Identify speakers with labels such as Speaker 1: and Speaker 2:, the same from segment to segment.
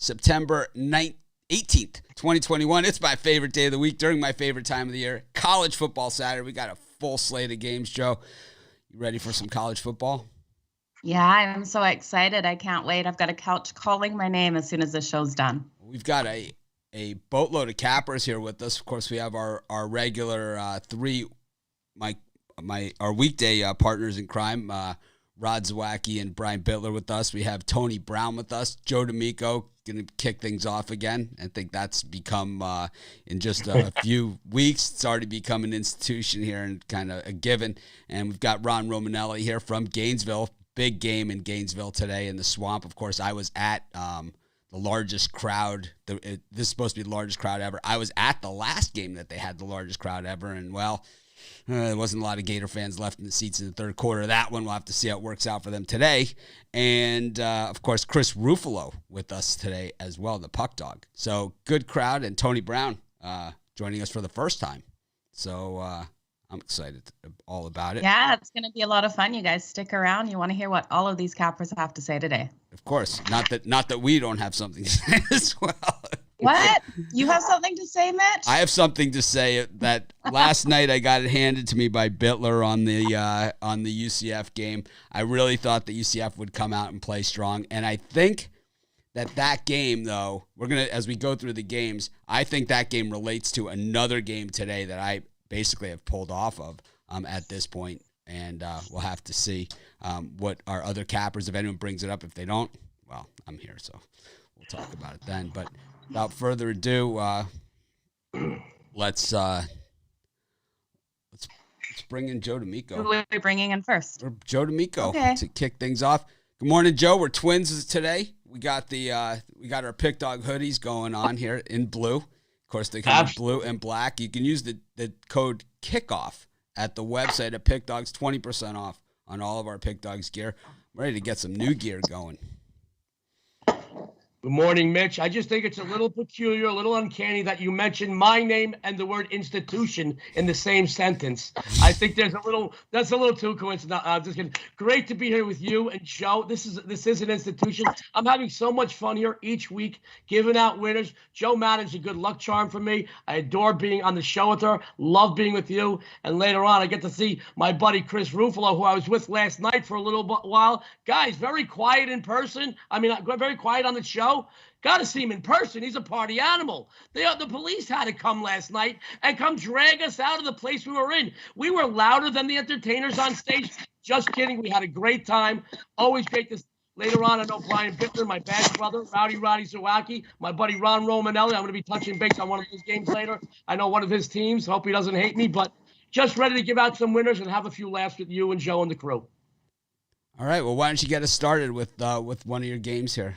Speaker 1: September 18th, 2021. It's my favorite day of the week during my favorite time of the year, College Football Saturday. We got a full slate of games, Joe. You ready for some college football?
Speaker 2: Yeah, I'm so excited. I can't wait. I've got a couch calling my name as soon as the show's done.
Speaker 1: We've got a boatload of cappers here with us. Of course, we have our regular three, our weekday partners in crime, Rod Zawacki and Brian Bittler with us. We have Tony Brown with us. Joe D'Amico going to kick things off again. I think that's become, in just a few weeks, it's already become an institution here and kind of a given. And we've got Ron Romanelli here from Gainesville. Big game in Gainesville today in the Swamp. Of course, I was at the largest crowd. This is supposed to be the largest crowd ever. I was at the last game that they had the largest crowd ever, and, well, there wasn't a lot of Gator fans left in the seats in the third quarter of that one. We'll have to see how it works out for them today. And, of course, Chris Ruffalo with us today as well, the Puck Dog. So, good crowd, and Tony Brown joining us for the first time. So, I'm excited all about it.
Speaker 2: Yeah, it's going to be a lot of fun. You guys stick around. You want to hear what all of these cappers have to say today.
Speaker 1: Of course. Not that we don't have something to say as well.
Speaker 2: What? You have something to say, Mitch?
Speaker 1: I have something to say that last night I got it handed to me by Bittler on the UCF game. I really thought that UCF would come out and play strong. And I think that game, though, as we go through the games, I think that game relates to another game today that I basically have pulled off of at this point, and we'll have to see what our other cappers, if anyone brings it up. If they don't, well, I'm here, so we'll talk about it then. But without further ado, let's bring in Joe D'Amico.
Speaker 2: Who are we bringing in first?
Speaker 1: Or Joe D'Amico
Speaker 2: Okay.
Speaker 1: To kick things off. Good morning, Joe. We're twins today. We got our Pick Dog hoodies going on here in blue. Of course, they come in blue and black. You can use the code KICKOFF at the website at Pick Dogs, 20% off on all of our Pick Dogs gear. I'm ready to get some new gear going.
Speaker 3: Good morning, Mitch. I just think it's a little peculiar, a little uncanny that you mentioned my name and the word institution in the same sentence. I think that's a little too coincidental. I'm just kidding. Great to be here with you and Joe. This is an institution. I'm having so much fun here each week, giving out winners. Joe Madden's a good luck charm for me. I adore being on the show with her. Love being with you. And later on, I get to see my buddy Chris Ruffalo, who I was with last night for a little while. Guys, very quiet in person. I mean, very quiet on the show. Got to see him in person. He's a party animal. The police had to come last night and come drag us out of the place we were in. We were louder than the entertainers on stage. Just kidding. We had a great time. Always great to. Later on, I know Brian Bittler, my bad brother, Roddy Zawacki, my buddy Ron Romanelli. I'm going to be touching base on one of his games later. I know one of his teams. Hope he doesn't hate me, but just ready to give out some winners and have a few laughs with you and Joe and the crew.
Speaker 1: All right. Well, why don't you get us started with one of your games here?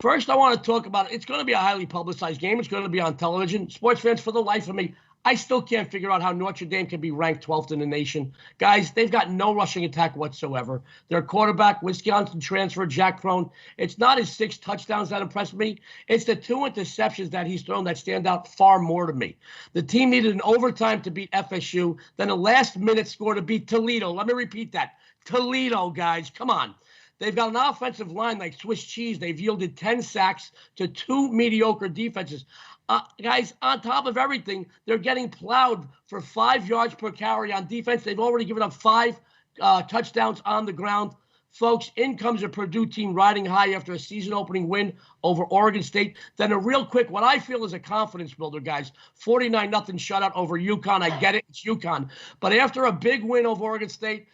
Speaker 3: First, I want to talk about it. It's going to be a highly publicized game. It's going to be on television. Sports fans, for the life of me, I still can't figure out how Notre Dame can be ranked 12th in the nation. Guys, they've got no rushing attack whatsoever. Their quarterback, Wisconsin transfer, Jack Crone, it's not his 6 touchdowns that impressed me. It's the 2 interceptions that he's thrown that stand out far more to me. The team needed an overtime to beat FSU, then a last-minute score to beat Toledo. Let me repeat that. Toledo, guys, come on. They've got an offensive line like Swiss cheese. They've yielded 10 sacks to 2 mediocre defenses. Guys, on top of everything, they're getting plowed for 5 yards per carry on defense. They've already given up 5 touchdowns on the ground. Folks, in comes a Purdue team riding high after a season-opening win over Oregon State. Then a real quick, what I feel is a confidence builder, guys. 49-0 shutout over UConn. I get it. It's UConn. But after a big win over Oregon State,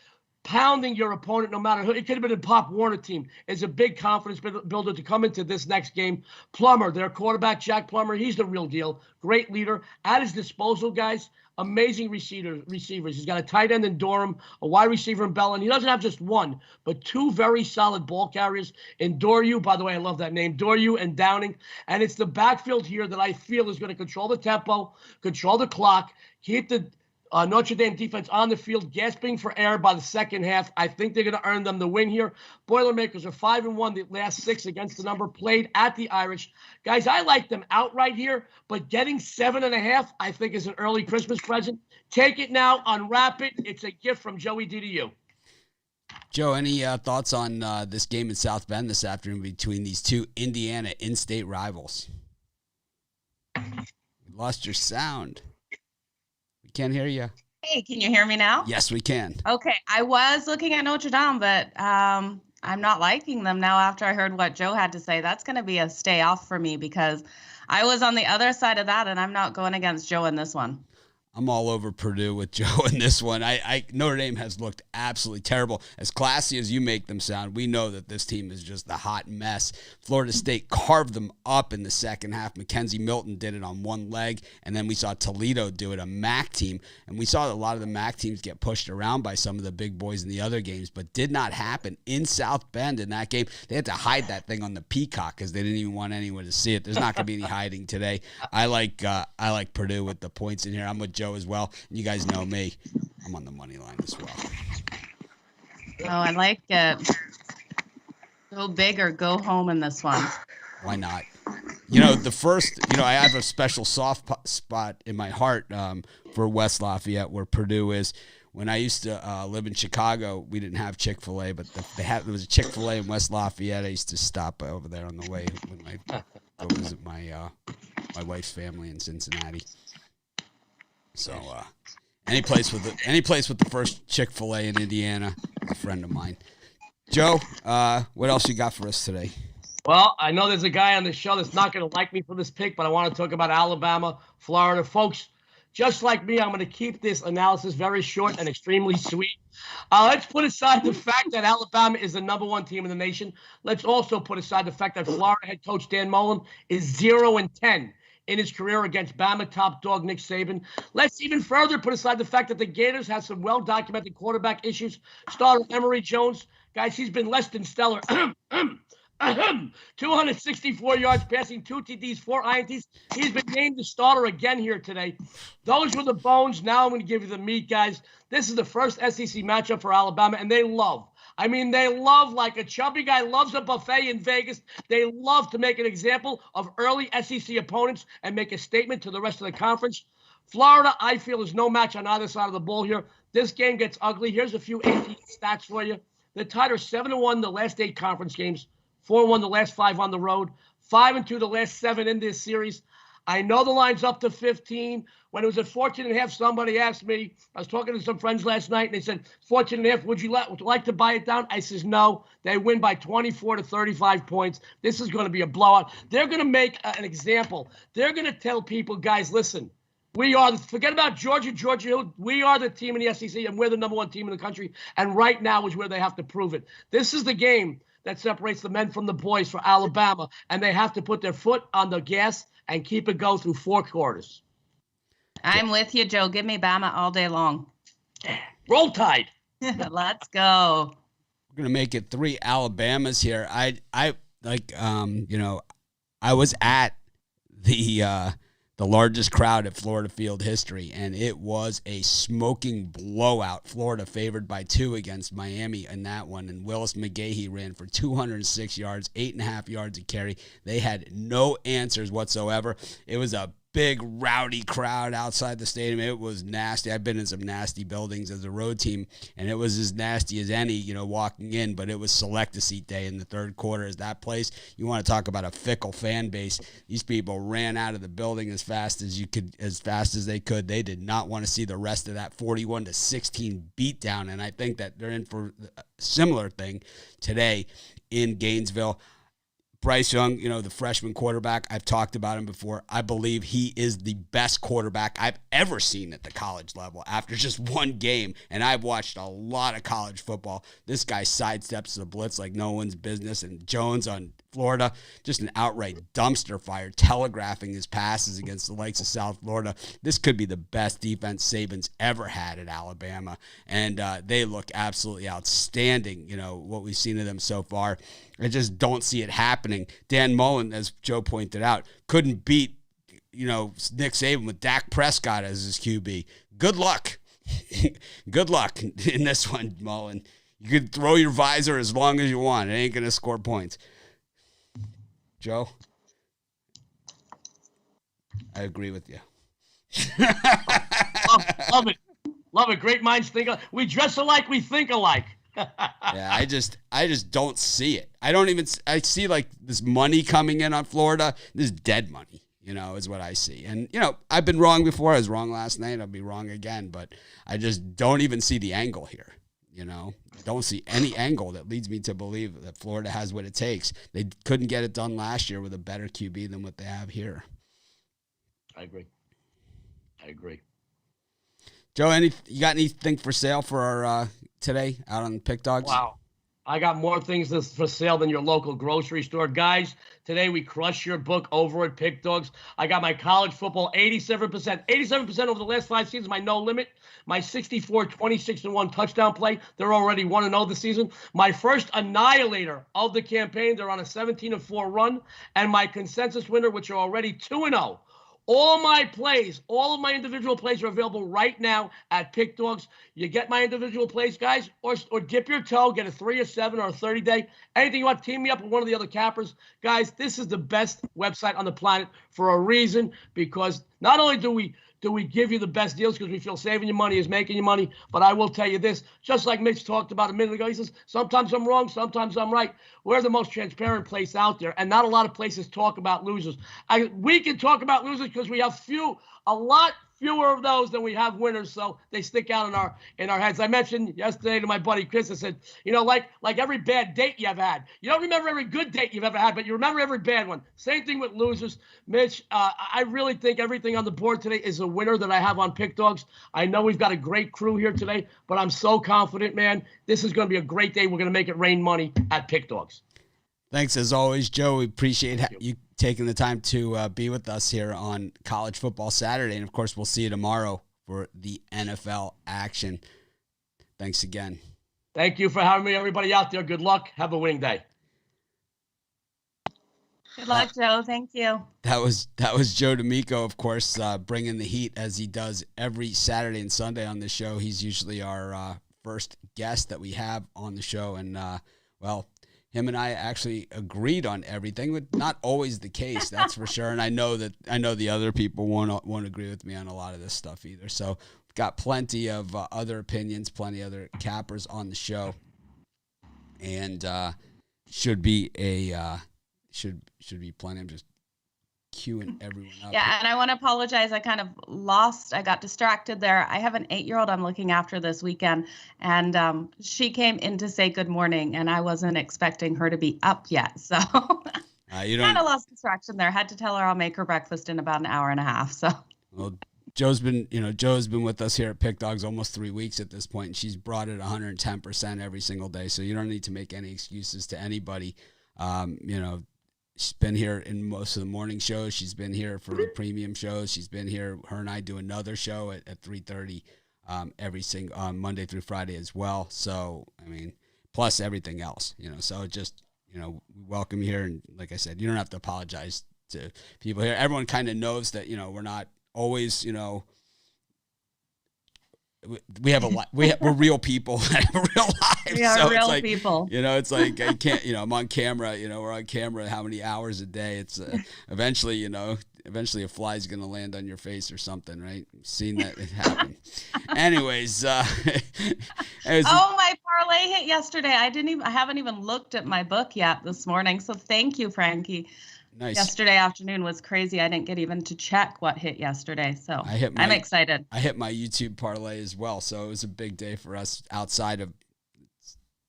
Speaker 3: pounding your opponent, no matter who, it could have been a Pop Warner team, is a big confidence builder to come into this next game. Plummer, their quarterback, Jack Plummer, he's the real deal. Great leader. At his disposal, guys, amazing receivers. He's got a tight end in Durham, a wide receiver in Bell, and he doesn't have just one, but 2 very solid ball carriers in Doryu. By the way, I love that name, Doryu and Downing. And it's the backfield here that I feel is going to control the tempo, control the clock, keep the Notre Dame defense on the field, gasping for air by the second half. I think they're going to earn them the win here. Boilermakers are 5-1 the last 6 against the number, played at the Irish. Guys, I like them outright here, but getting 7.5, I think, is an early Christmas present. Take it now, unwrap it. It's a gift from Joey D to you.
Speaker 1: Joe, any thoughts on this game in South Bend this afternoon between these two Indiana in-state rivals? You lost your sound. We can't hear you.
Speaker 2: Hey, can you hear me now?
Speaker 1: Yes, we can.
Speaker 2: Okay, I was looking at Notre Dame, but I'm not liking them now after I heard what Joe had to say. That's going to be a stay off for me because I was on the other side of that, and I'm not going against Joe in this one.
Speaker 1: I'm all over Purdue with Joe in this one. Notre Dame has looked absolutely terrible. As classy as you make them sound, we know that this team is just a hot mess. Florida State carved them up in the second half. Mackenzie Milton did it on one leg, and then we saw Toledo do it, a MAC team. And we saw a lot of the MAC teams get pushed around by some of the big boys in the other games, but did not happen in South Bend in that game. They had to hide that thing on the Peacock because they didn't even want anyone to see it. There's not going to be any hiding today. I like Purdue with the points in here. I'm with Joe as well. You guys know me. I'm on the money line as well.
Speaker 2: Oh, I like it. Go big or go home in this one.
Speaker 1: Why not? The first, I have a special soft spot in my heart for West Lafayette where Purdue is. When I used to live in Chicago, we didn't have Chick-fil-A, but there was a Chick-fil-A in West Lafayette. I used to stop over there on the way when I go visit my wife's family in Cincinnati. So any place with the first Chick-fil-A in Indiana is a friend of mine. Joe, what else you got for us today?
Speaker 3: Well, I know there's a guy on the show that's not going to like me for this pick, but I want to talk about Alabama, Florida. Folks, just like me, I'm going to keep this analysis very short and extremely sweet. Let's put aside the fact that Alabama is the number one team in the nation. Let's also put aside the fact that Florida head coach Dan Mullen is 0-10 in his career against Bama top dog Nick Saban. Let's even further put aside the fact that the Gators have some well-documented quarterback issues. Starter Emory Jones, guys, he's been less than stellar. 264 yards passing, 2 TDs, 4 INTs. He's been named the starter again here today. Those were the bones. Now I'm going to give you the meat, guys. This is the first SEC matchup for Alabama, and they love like a chubby guy loves a buffet in Vegas. They love to make an example of early SEC opponents and make a statement to the rest of the conference. Florida, I feel, is no match on either side of the ball here. This game gets ugly. Here's a few AP stats for you. The Tide are 7-1 the last 8 conference games, 4-1 the last 5 on the road, 5-2 the last 7 in this series. I know the line's up to 15. When it was at 14.5, somebody asked me, I was talking to some friends last night, and they said, 14.5, would you like to buy it down? I says, no. They win by 24 to 35 points. This is going to be a blowout. They're going to make an example. They're going to tell people, guys, listen, forget about Georgia Hill. We are the team in the SEC, and we're the number one team in the country. And right now is where they have to prove it. This is the game that separates the men from the boys for Alabama, and they have to put their foot on the gas and keep it go through 4 quarters.
Speaker 2: I'm with you, Joe. Give me Bama all day long.
Speaker 3: Roll Tide.
Speaker 2: Let's go.
Speaker 1: We're gonna make it 3 Alabamas here. I was at the largest crowd at Florida Field history, and it was a smoking blowout. Florida favored by 2 against Miami in that one, and Willis McGahee ran for 206 yards, 8.5 yards a carry. They had no answers whatsoever. It was a big, rowdy crowd outside the stadium. It was nasty. I've been in some nasty buildings as a road team, and it was as nasty as any, walking in, but it was select-a-seat day in the third quarter as that place. You want to talk about a fickle fan base. These people ran out of the building as fast as they could. They did not want to see the rest of that 41-16 beatdown, and I think that they're in for a similar thing today in Gainesville. Bryce Young, the freshman quarterback, I've talked about him before. I believe he is the best quarterback I've ever seen at the college level after just one game, and I've watched a lot of college football. This guy sidesteps the blitz like no one's business, and Jones on Florida, just an outright dumpster fire, telegraphing his passes against the likes of South Florida. This could be the best defense Saban's ever had at Alabama, and they look absolutely outstanding, what we've seen of them so far. I just don't see it happening. Dan Mullen, as Joe pointed out, couldn't beat, Nick Saban with Dak Prescott as his QB. Good luck. Good luck in this one, Mullen. You could throw your visor as long as you want. It ain't going to score points. Joe? I agree with you.
Speaker 3: Love it. Love it. Great minds think alike. We dress alike, we think alike.
Speaker 1: Yeah, I just don't see it. I see like this money coming in on Florida. This is dead money, is what I see. And, I've been wrong before. I was wrong last night. I'll be wrong again, but I just don't even see the angle here. Don't see any angle that leads me to believe that Florida has what it takes. They couldn't get it done last year with a better QB than what they have here.
Speaker 3: I agree.
Speaker 1: Joe, you got anything for sale for our today out on Pick Dogs?
Speaker 3: Wow. I got more things for sale than your local grocery store. Guys, today we crush your book over at Pick Dogs. I got my college football 87%. 87% over the last 5 seasons, my no limit. My 64, 26-1 touchdown play. They're already 1-0 this season. My first annihilator of the campaign. They're on a 17-4 run. And my consensus winner, which are already 2-0. All my plays, all of my individual plays are available right now at Pick Dogs. You get my individual plays, guys, or dip your toe, get a 3 or 7 or a 30-day. Anything you want, team me up with one of the other cappers. Guys, this is the best website on the planet for a reason, because not only do we give you the best deals because we feel saving you money is making you money, but I will tell you this, just like Mitch talked about a minute ago, he says, sometimes I'm wrong, sometimes I'm right. We're the most transparent place out there, and not a lot of places talk about losers. We can talk about losers because we have a lot fewer of those than we have winners, so they stick out in our heads. I mentioned yesterday to my buddy Chris, I said, like every bad date you ever had. You don't remember every good date you've ever had, but you remember every bad one. Same thing with losers. Mitch, I really think everything on the board today is a winner that I have on Pick Dogs. I know we've got a great crew here today, but I'm so confident, man. This is going to be a great day. We're going to make it rain money at Pick Dogs.
Speaker 1: Thanks as always, Joe. We appreciate you taking the time to be with us here on College Football Saturday. And, of course, we'll see you tomorrow for the NFL action. Thanks again.
Speaker 3: Thank you for having me, everybody out there. Good luck. Have a winning day.
Speaker 2: Good luck, Joe. Thank you.
Speaker 1: That was Joe D'Amico, of course, bringing the heat as he does every Saturday and Sunday on this show. He's usually our first guest that we have on the show. And, him and I actually agreed on everything, but not always the case, that's for sure. And I know the other people won't agree with me on a lot of this stuff either. So we've got plenty of other opinions, plenty of other cappers on the show, and should be plenty. I'm just queuing everyone up.
Speaker 2: Yeah, and I want to apologize. I kind of I got distracted there. I have an 8-year-old I'm looking after this weekend, and she came in to say good morning, and I wasn't expecting her to be up yet. So kind of lost distraction there. Had to tell her I'll make her breakfast in about an hour and a half. So
Speaker 1: well, Joe's been with us here at Pick Dogs almost 3 weeks at this point, and she's brought it 110% every single day. So you don't need to make any excuses to anybody. She's been here in most of the morning shows. She's been here for the premium shows. She's been here. Her and I do another show at 3:30 every single Monday through Friday as well. So, plus everything else, So just, we welcome you here. And like I said, you don't have to apologize to people here. Everyone kind of knows that, we're not always, we have a lot. We're real people that have real lives.
Speaker 2: We are
Speaker 1: so
Speaker 2: real
Speaker 1: it's like,
Speaker 2: people.
Speaker 1: It's like I can't. I'm on camera. We're on camera. How many hours a day? It's eventually. Eventually a fly's gonna land on your face or something, right? I've seen that happen. Anyways,
Speaker 2: my parlay hit yesterday. I haven't even looked at my book yet this morning. So thank you, Frankie.
Speaker 1: Nice.
Speaker 2: Yesterday afternoon was crazy. I didn't get even to check what hit yesterday. So I'm excited.
Speaker 1: I hit my YouTube parlay as well. So it was a big day for us outside of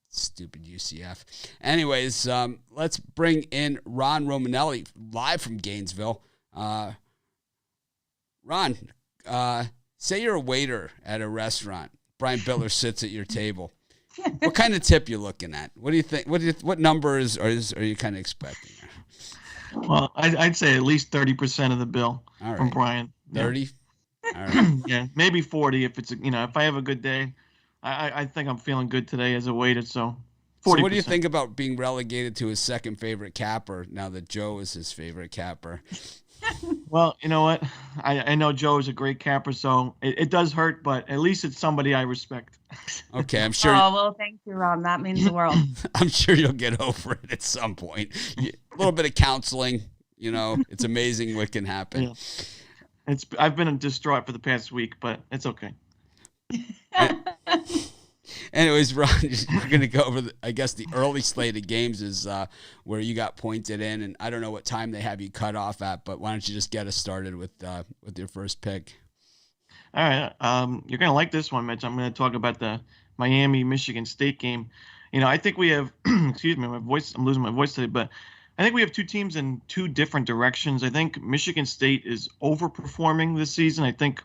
Speaker 1: stupid UCF. Anyways, let's bring in Ron Romanelli live from Gainesville. Ron, say you're a waiter at a restaurant. Brian Bittler sits at your table. What kind of tip you looking at? What do you think? What numbers are you kind of expecting?
Speaker 4: Well, I'd say at least 30% of the bill from Brian.
Speaker 1: 30? All right.
Speaker 4: Yeah, maybe 40 if it's if I have a good day. I think I'm feeling good today as a waiter, so 40%.
Speaker 1: So what do you think about being relegated to his second favorite capper now that Joe is his favorite capper?
Speaker 4: Well, you know what? I know Joe is a great capper, so it does hurt, but at least it's somebody I respect.
Speaker 1: Okay, I'm sure.
Speaker 2: Oh, well, thank you, Ron. That means the world.
Speaker 1: I'm sure you'll get over it at some point. A little bit of counseling, it's amazing what can happen.
Speaker 4: Yeah. I've been distraught for the past week, but it's okay.
Speaker 1: Anyways, Ron, we're going to go over, I guess, the early slate of games is where you got pointed in. And I don't know what time they have you cut off at, but why don't you just get us started with your first pick?
Speaker 4: All right. You're going to like this one, Mitch. I'm going to talk about the Miami-Michigan State game. I think we have, excuse me, I'm losing my voice today, but I think we have two teams in two different directions. I think Michigan State is overperforming this season. I think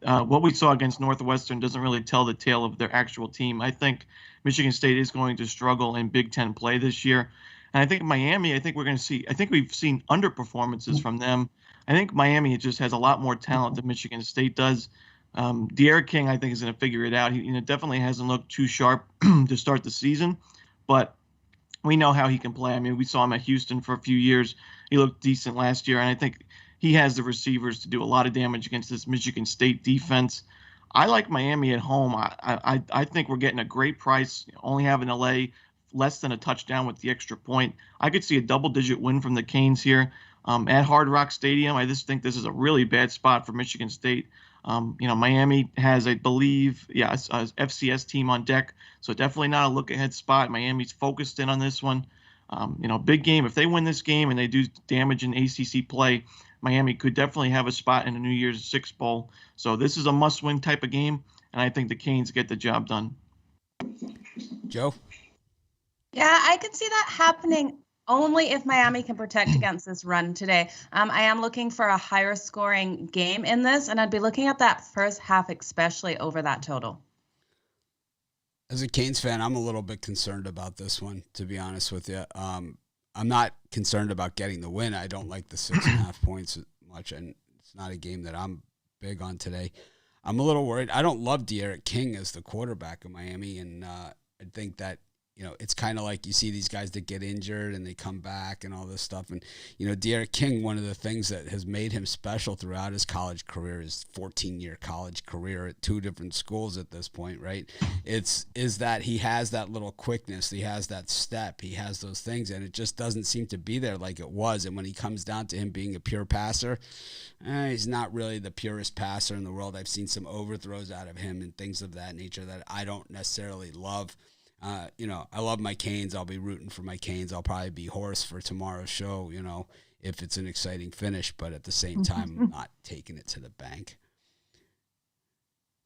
Speaker 4: what we saw against Northwestern doesn't really tell the tale of their actual team. I think Michigan State is going to struggle in Big Ten play this year. And I think Miami, I think we've seen underperformances from them. I think Miami just has a lot more talent than Michigan State does. De'Aaron King, I think, is going to figure it out. He definitely hasn't looked too sharp to start the season, but we know how he can play. I mean, we saw him at Houston for a few years. He looked decent last year, and I think he has the receivers to do a lot of damage against this Michigan State defense. I like Miami at home. I think we're getting a great price, only having to lay less than a touchdown with the extra point. I could see a double-digit win from the Canes here at Hard Rock Stadium. I just think this is a really bad spot for Michigan State. Miami has, I believe, a FCS team on deck, so definitely not a look-ahead spot. Miami's focused in on this one. Big game. If they win this game and they do damage in ACC play, Miami could definitely have a spot in the New Year's Six Bowl. So this is a must-win type of game, and I think the Canes get the job done.
Speaker 1: Joe?
Speaker 2: Yeah, I could see that happening only if Miami can protect against this run today. I am looking for a higher scoring game in this, and I'd be looking at that first half, especially over that total.
Speaker 1: As a Canes fan, I'm a little bit concerned about this one, to be honest with you. I'm not concerned about getting the win. I don't like the 6.5 points much, and it's not a game that I'm big on today. I'm a little worried. I don't love De'Aaron King as the quarterback of Miami, and I think that, it's kind of like you see these guys that get injured and they come back and all this stuff. And, De'Aaron King, one of the things that has made him special throughout his college career, his 14-year college career at 2 different schools at this point, right? Is that he has that little quickness. He has that step. He has those things, and it just doesn't seem to be there like it was. And when he comes down to him being a pure passer, he's not really the purest passer in the world. I've seen some overthrows out of him and things of that nature that I don't necessarily love. I love my Canes. I'll be rooting for my Canes. I'll probably be hoarse for tomorrow's show, if it's an exciting finish. But at the same time, I'm not taking it to the bank.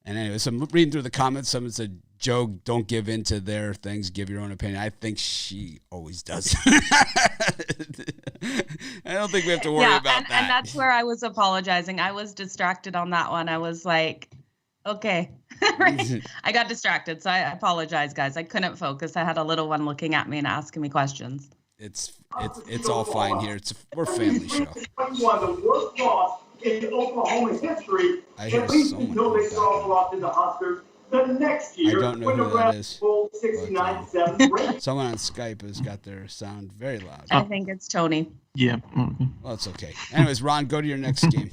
Speaker 1: And anyway, so I'm reading through the comments. Someone said, Joe, don't give in to their things. Give your own opinion. I think she always does. I don't think we have to worry about that.
Speaker 2: And that's where I was apologizing. I was distracted on that one. I was like, okay. Right. I got distracted, so I apologize, guys. I couldn't focus. I had a little one looking at me and asking me questions.
Speaker 1: It's all fine here. We're a family show.
Speaker 5: One of the worst loss in Oklahoma history.
Speaker 1: I hear someone
Speaker 5: until they saw off in the Huskers the next year.
Speaker 1: I don't know who that is.
Speaker 5: 69-7.
Speaker 1: Someone on Skype has got their sound very loud.
Speaker 2: I think it's Tony.
Speaker 4: Yeah.
Speaker 1: Well, it's okay. Anyways, Ron, go to your next game.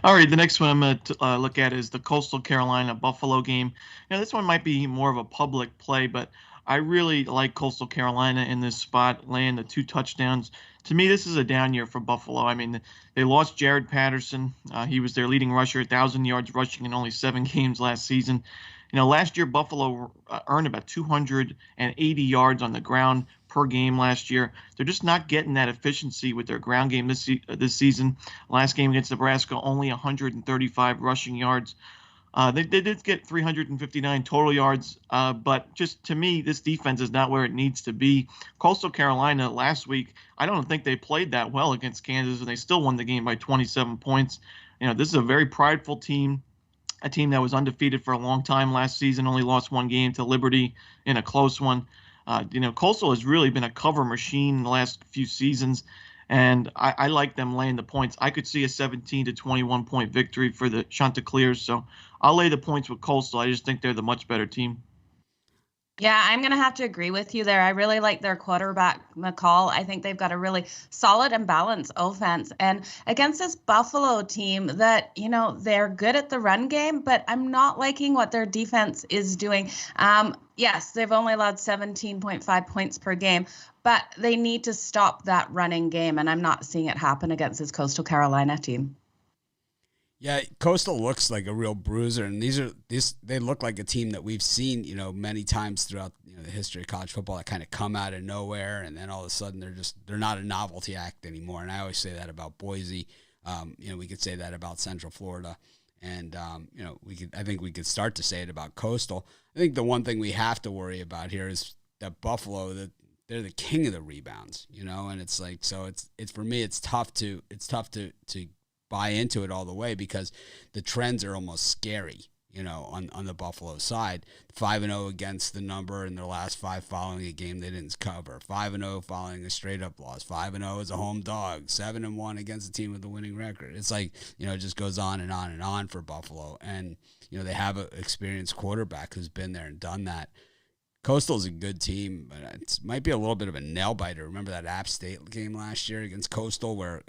Speaker 4: All right, the next one I'm going to look at is the Coastal Carolina Buffalo game. This one might be more of a public play, but I really like Coastal Carolina in this spot, laying the 2 touchdowns. To me, this is a down year for Buffalo. I mean, they lost Jared Patterson. He was their leading rusher, 1,000 yards rushing in only 7 games last season. Last year, Buffalo earned about 280 yards on the ground per game last year. They're just not getting that efficiency with their ground game this season. Last game against Nebraska, only 135 rushing yards. They did get 359 total yards, but just to me, this defense is not where it needs to be. Coastal Carolina last week, I don't think they played that well against Kansas, and they still won the game by 27 points. This is a very prideful team. A team that was undefeated for a long time last season, only lost 1 game to Liberty in a close one. Coastal has really been a cover machine in the last few seasons, and I like them laying the points. I could see a 17 to 21 point victory for the Chanticleers, so I'll lay the points with Coastal. I just think they're the much better team.
Speaker 2: Yeah, I'm going to have to agree with you there. I really like their quarterback, McCall. I think they've got a really solid and balanced offense. And against this Buffalo team that, they're good at the run game, but I'm not liking what their defense is doing. Yes, they've only allowed 17.5 points per game, but they need to stop that running game. And I'm not seeing it happen against this Coastal Carolina team.
Speaker 1: Yeah, Coastal looks like a real bruiser, and they look like a team that we've seen, many times throughout the history of college football that kind of come out of nowhere, and then all of a sudden they're not a novelty act anymore. And I always say that about Boise. We could say that about Central Florida, and I think we could start to say it about Coastal. I think the one thing we have to worry about here is that Buffalo, that they're the king of the rebounds, and it's like, so it's for me, it's tough to buy into it all the way because the trends are almost scary, on the Buffalo side. 5-0 against the number in their last 5 following a game they didn't cover. 5-0 following a straight up loss. 5-0 as a home dog. 7-1 against a team with a winning record. It's like, it just goes on and on and on for Buffalo. And, they have an experienced quarterback who's been there and done that. Coastal's a good team, but it might be a little bit of a nail biter. Remember that App State game last year against Coastal where,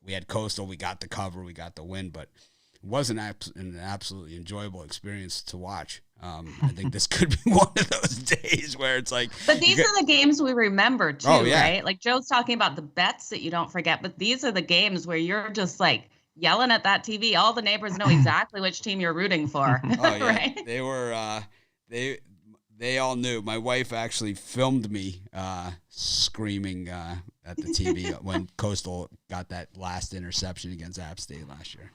Speaker 1: we had Coastal, we got the cover, we got the win, but it wasn't an absolutely enjoyable experience to watch. I think this could be one of those days where it's like.
Speaker 2: But these are the games we remember too,
Speaker 1: yeah.
Speaker 2: Right? Like Joe's talking about the bets that you don't forget, but these are the games where you're just like yelling at that TV. All the neighbors know exactly which team you're rooting for.
Speaker 1: Oh yeah,
Speaker 2: right?
Speaker 1: They were. They all knew. My wife actually filmed me screaming at the TV when Coastal got that last interception against App State last year.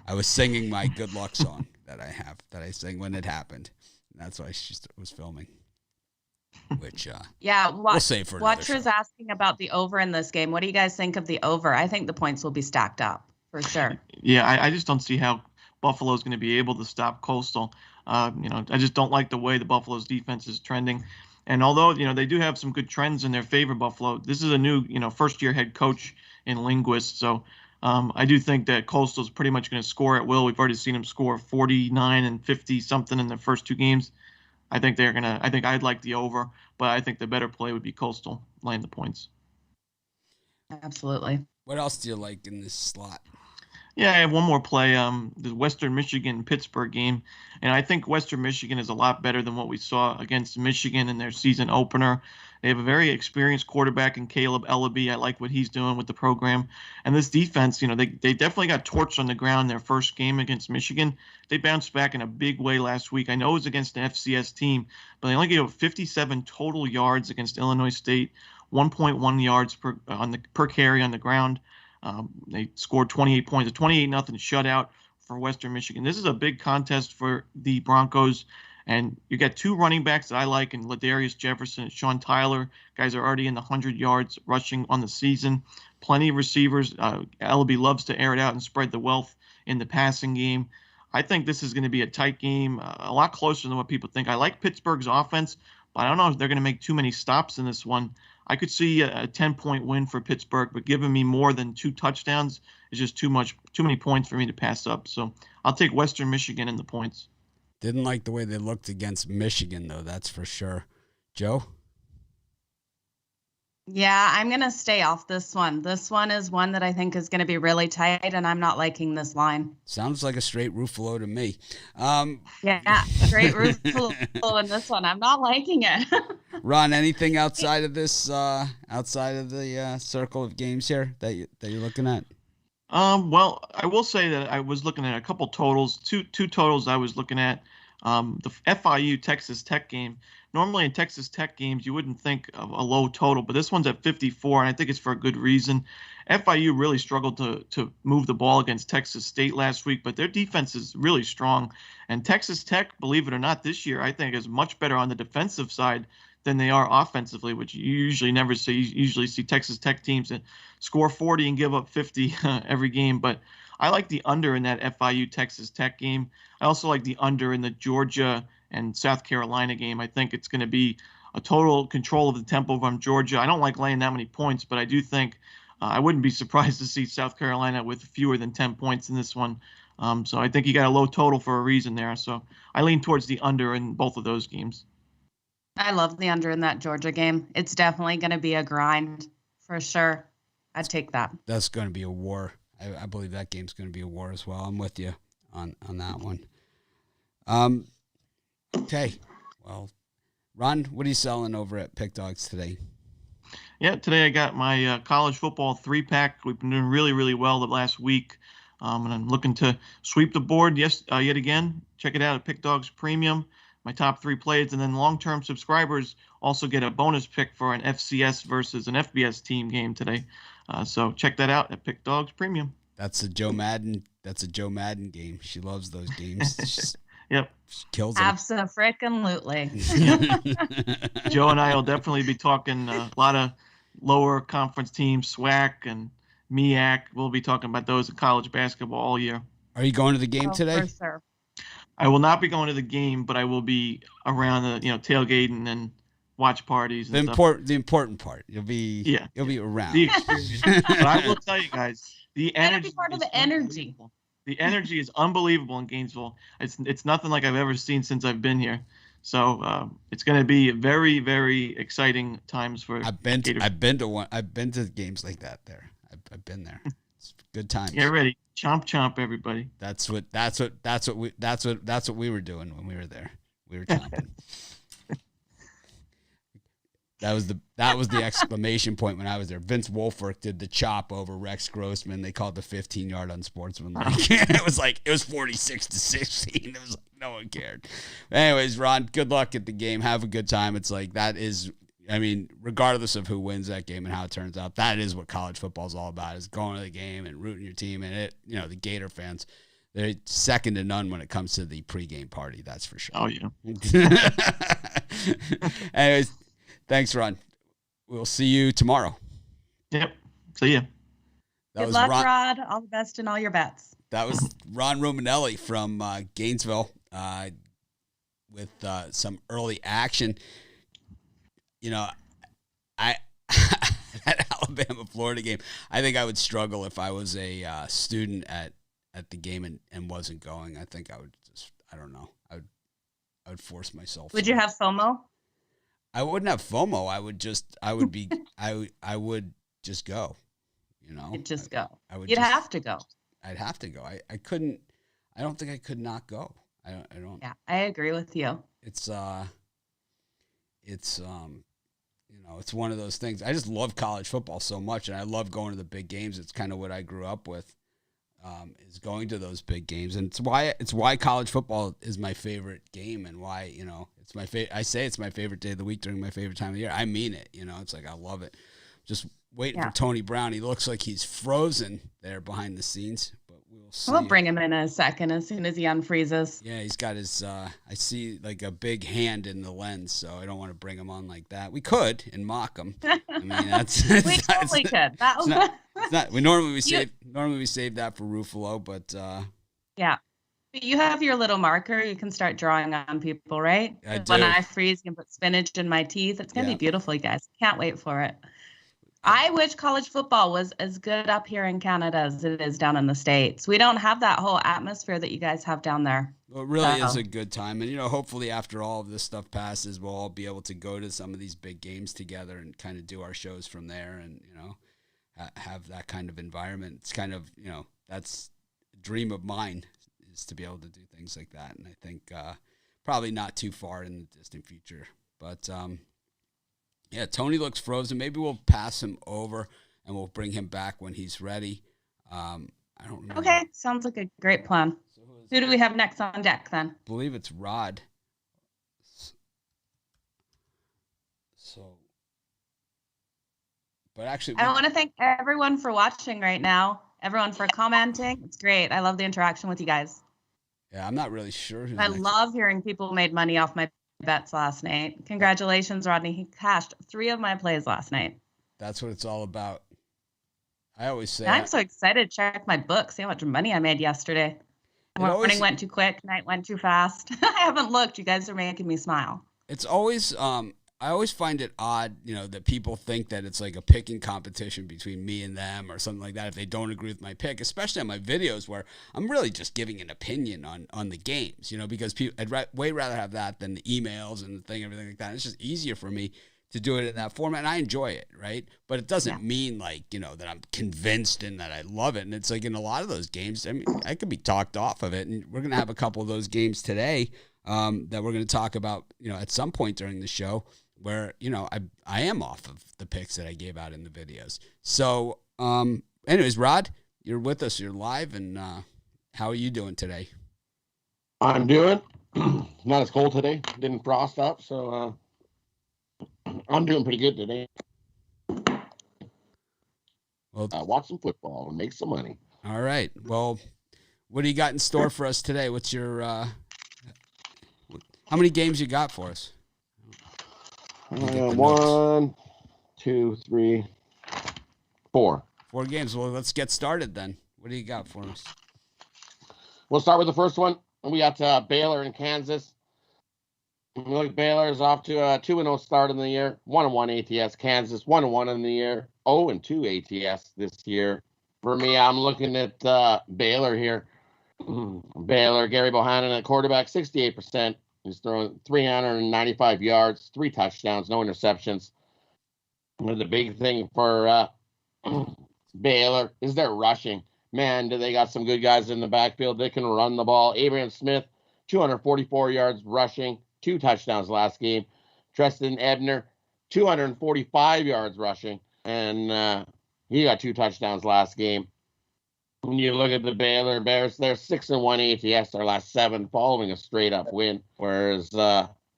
Speaker 1: I was singing my good luck song that I sing when it happened. And that's why she was filming. Which we'll save for another show.
Speaker 2: Watcher's asking about the over in this game. What do you guys think of the over? I think the points will be stacked up for sure.
Speaker 4: Yeah, I just don't see how Buffalo's going to be able to stop Coastal. I just don't like the way the Buffalo's defense is trending. And although, they do have some good trends in their favor, Buffalo, this is a new, first-year head coach in Linguist. So I do think that Coastal's pretty much going to score at will. We've already seen them score 49 and 50-something in the first 2 games. I think I'd like the over, but I think the better play would be Coastal laying the points.
Speaker 2: Absolutely.
Speaker 1: What else do you like in this slot?
Speaker 4: Yeah, I have one more play, the Western Michigan-Pittsburgh game. And I think Western Michigan is a lot better than what we saw against Michigan in their season opener. They have a very experienced quarterback in Caleb Ellaby. I like what he's doing with the program. And this defense, they definitely got torched on the ground their first game against Michigan. They bounced back in a big way last week. I know it was against an FCS team, but they only gave up 57 total yards against Illinois State, 1.1 yards per carry on the ground. They scored 28 points, a 28-0 shutout for Western Michigan. This is a big contest for the Broncos, and you got 2 running backs that I like in Ladarius Jefferson and Sean Tyler. Guys are already in the 100 yards rushing on the season. Plenty of receivers. Ellaby loves to air it out and spread the wealth in the passing game. I think this is going to be a tight game, a lot closer than what people think. I like Pittsburgh's offense, but I don't know if they're going to make too many stops in this one. I could see a 10-point win for Pittsburgh, but giving me more than 2 touchdowns is just too many points for me to pass up. So I'll take Western Michigan in the points.
Speaker 1: Didn't like the way they looked against Michigan, though, that's for sure. Joe?
Speaker 2: Yeah, I'm going to stay off this one. This one is one that I think is going to be really tight, and I'm not liking this line.
Speaker 1: Sounds like a straight Ruffalo to me.
Speaker 2: Yeah, straight Ruffalo in this one. I'm not liking it.
Speaker 1: Ron, anything outside of this, outside of the circle of games here that you're looking at?
Speaker 4: Well, I will say that I was looking at a couple totals, two totals I was looking at. The FIU Texas Tech game. Normally in Texas Tech games, you wouldn't think of a low total, but this one's at 54, and I think it's for a good reason. FIU really struggled to move the ball against Texas State last week, but their defense is really strong. And Texas Tech, believe it or not, this year I think is much better on the defensive side than they are offensively, which you usually never see. You usually see Texas Tech teams that score 40 and give up 50 every game. But I like the under in that FIU Texas Tech game. I also like the under in the Georgia and South Carolina game. I think it's going to be a total control of the tempo from Georgia. I don't like laying that many points, but I do think I wouldn't be surprised to see South Carolina with fewer than 10 points in this one. So I think you got a low total for a reason there. So I lean towards the under in both of those games.
Speaker 2: I love the under in that Georgia game. It's definitely going to be a grind for sure. I'd take that.
Speaker 1: That's going to be a war. I believe that game's going to be a war as well. I'm with you on that one. Okay. Well, Ron, what are you selling over at Pick Dogs today?
Speaker 4: Yeah, today I got my college football 3-pack. We've been doing really, really well the last week. And I'm looking to sweep the board yet again. Check it out at Pick Dogs Premium. My top 3 plays, and then long-term subscribers also get a bonus pick for an FCS versus an FBS team game today. So check that out at Pick Dogs Premium.
Speaker 1: That's a Joe Madden. That's a Joe Madden game. She loves those games.
Speaker 4: Yep.
Speaker 1: She kills them.
Speaker 2: Abso-frickin-lutely.
Speaker 4: Joe and I will definitely be talking a lot of lower conference teams, SWAC and MEAC. We'll be talking about those in college basketball all year.
Speaker 1: Are you going to the game today?
Speaker 2: For sure.
Speaker 4: I will not be going to the game, but I will be around the tailgating and watch parties. And
Speaker 1: The important part. You'll be around.
Speaker 4: The experience. But I will tell you guys, the energy.
Speaker 2: Be part of the energy.
Speaker 4: The energy is unbelievable in Gainesville. It's nothing like I've ever seen since I've been here. So it's going to be very, very exciting times for.
Speaker 1: I've been to games like that. There, I've been there. It's good times.
Speaker 4: Get ready, chomp chomp, everybody.
Speaker 1: That's what we were doing when we were there. We were chomping. That was the exclamation point when I was there. Vince Wolfert did the chop over Rex Grossman. They called the 15-yard unsportsmanlike. It was 46-16. It was like no one cared. Anyways, Ron, good luck at the game. Have a good time. It's like that is, I mean, regardless of who wins that game and how it turns out, that is what college football is all about, is going to the game and rooting your team. And the Gator fans, they're second to none when it comes to the pregame party. That's for sure.
Speaker 4: Oh yeah.
Speaker 1: Anyways, thanks, Ron. We'll see you tomorrow.
Speaker 4: Yep. See ya.
Speaker 2: Good luck, Rod. All the best in all your bets.
Speaker 1: That was Ron Romanelli from Gainesville with some early action. I that Alabama-Florida game, I think I would struggle if I was a student at the game and wasn't going. I think I would just, I don't know. I would force myself.
Speaker 2: Would you have FOMO?
Speaker 1: I wouldn't have FOMO. I would just go,
Speaker 2: You'd just go.
Speaker 1: You'd
Speaker 2: have to go.
Speaker 1: I'd have to go. I couldn't, I don't think I could not go. I don't.
Speaker 2: Yeah, I agree with you.
Speaker 1: It's one of those things. I just love college football so much, and I love going to the big games. It's kind of what I grew up with, is going to those big games, and it's why college football is my favorite game, and why it's my favorite. I say it's my favorite day of the week during my favorite time of the year. I mean it. It's like I love it. Just waiting for Tony Brown. He looks like he's frozen there behind the scenes, but we'll see.
Speaker 2: We'll bring him in a second as soon as he unfreezes.
Speaker 1: Yeah, he's got his, I see like a big hand in the lens, so I don't want to bring him on like that. We could and mock him. I mean,
Speaker 2: we totally could.
Speaker 1: It's not, we normally save that for Ruffalo, but
Speaker 2: yeah. You have your little marker. You can start drawing on people, right?
Speaker 1: I do.
Speaker 2: When I freeze, you can put spinach in my teeth. It's going to be beautiful, you guys. Can't wait for it. I wish college football was as good up here in Canada as it is down in the States. We don't have that whole atmosphere that you guys have down there.
Speaker 1: Well, it really is a good time. And, hopefully after all of this stuff passes, we'll all be able to go to some of these big games together and kind of do our shows from there and, have that kind of environment. It's kind of, that's a dream of mine, is to be able to do things like that. And I think probably not too far in the distant future. But, yeah, Tony looks frozen. Maybe we'll pass him over and we'll bring him back when he's ready. I don't remember.
Speaker 2: Okay, sounds like a great plan. So who do we have next on deck then?
Speaker 1: I believe it's Rod. So, but actually,
Speaker 2: I want to thank everyone for watching right now. Everyone for commenting. It's great. I love the interaction with you guys.
Speaker 1: Yeah, I'm not really sure.
Speaker 2: I love hearing people made money off my bets last night. Congratulations, Rodney. He cashed 3 of my plays last night.
Speaker 1: That's what it's all about. I always say
Speaker 2: I'm so excited to check my book, see how much money I made yesterday. Morning went too quick, night went too fast. I haven't looked. You guys are making me smile.
Speaker 1: It's always I always find it odd, that people think that it's like a picking competition between me and them or something like that if they don't agree with my pick, especially on my videos where I'm really just giving an opinion on the games, because I'd way rather have that than the emails and the thing, everything like that. It's just easier for me to do it in that format, and I enjoy it, right? But it doesn't mean like, that I'm convinced and that I love it. And it's like in a lot of those games, I mean, I could be talked off of it, and we're going to have a couple of those games today that we're going to talk about, at some point during the show, where, I am off of the picks that I gave out in the videos. So, anyways, Rod, you're with us. You're live, and how are you doing today?
Speaker 6: I'm doing not as cold today. Didn't frost up, so I'm doing pretty good today.
Speaker 1: Well,
Speaker 6: watch some football and make some money.
Speaker 1: All right. Well, what do you got in store for us today? What's your how many games you got for us?
Speaker 6: 1, 2, 3, 4.
Speaker 1: 4 games. Well, let's get started then. What do you got for us?
Speaker 6: We'll start with the first one. We got Baylor and Kansas. Look, Baylor is off to a 2-0 start in the year. 1-1 ATS. Kansas 1-1 in the year. 0-2 ATS this year. For me, I'm looking at Baylor here. Baylor, Gary Bohannon at quarterback, 68%. He's throwing 395 yards, 3 touchdowns, no interceptions. The big thing for Baylor is their rushing. Man, do they got some good guys in the backfield. They can run the ball. Abraham Smith, 244 yards rushing, 2 touchdowns last game. Treston Ebner, 245 yards rushing, and he got 2 touchdowns last game. When you look at the Baylor Bears, they're 6-1 ATS their last 7, following a straight-up win, whereas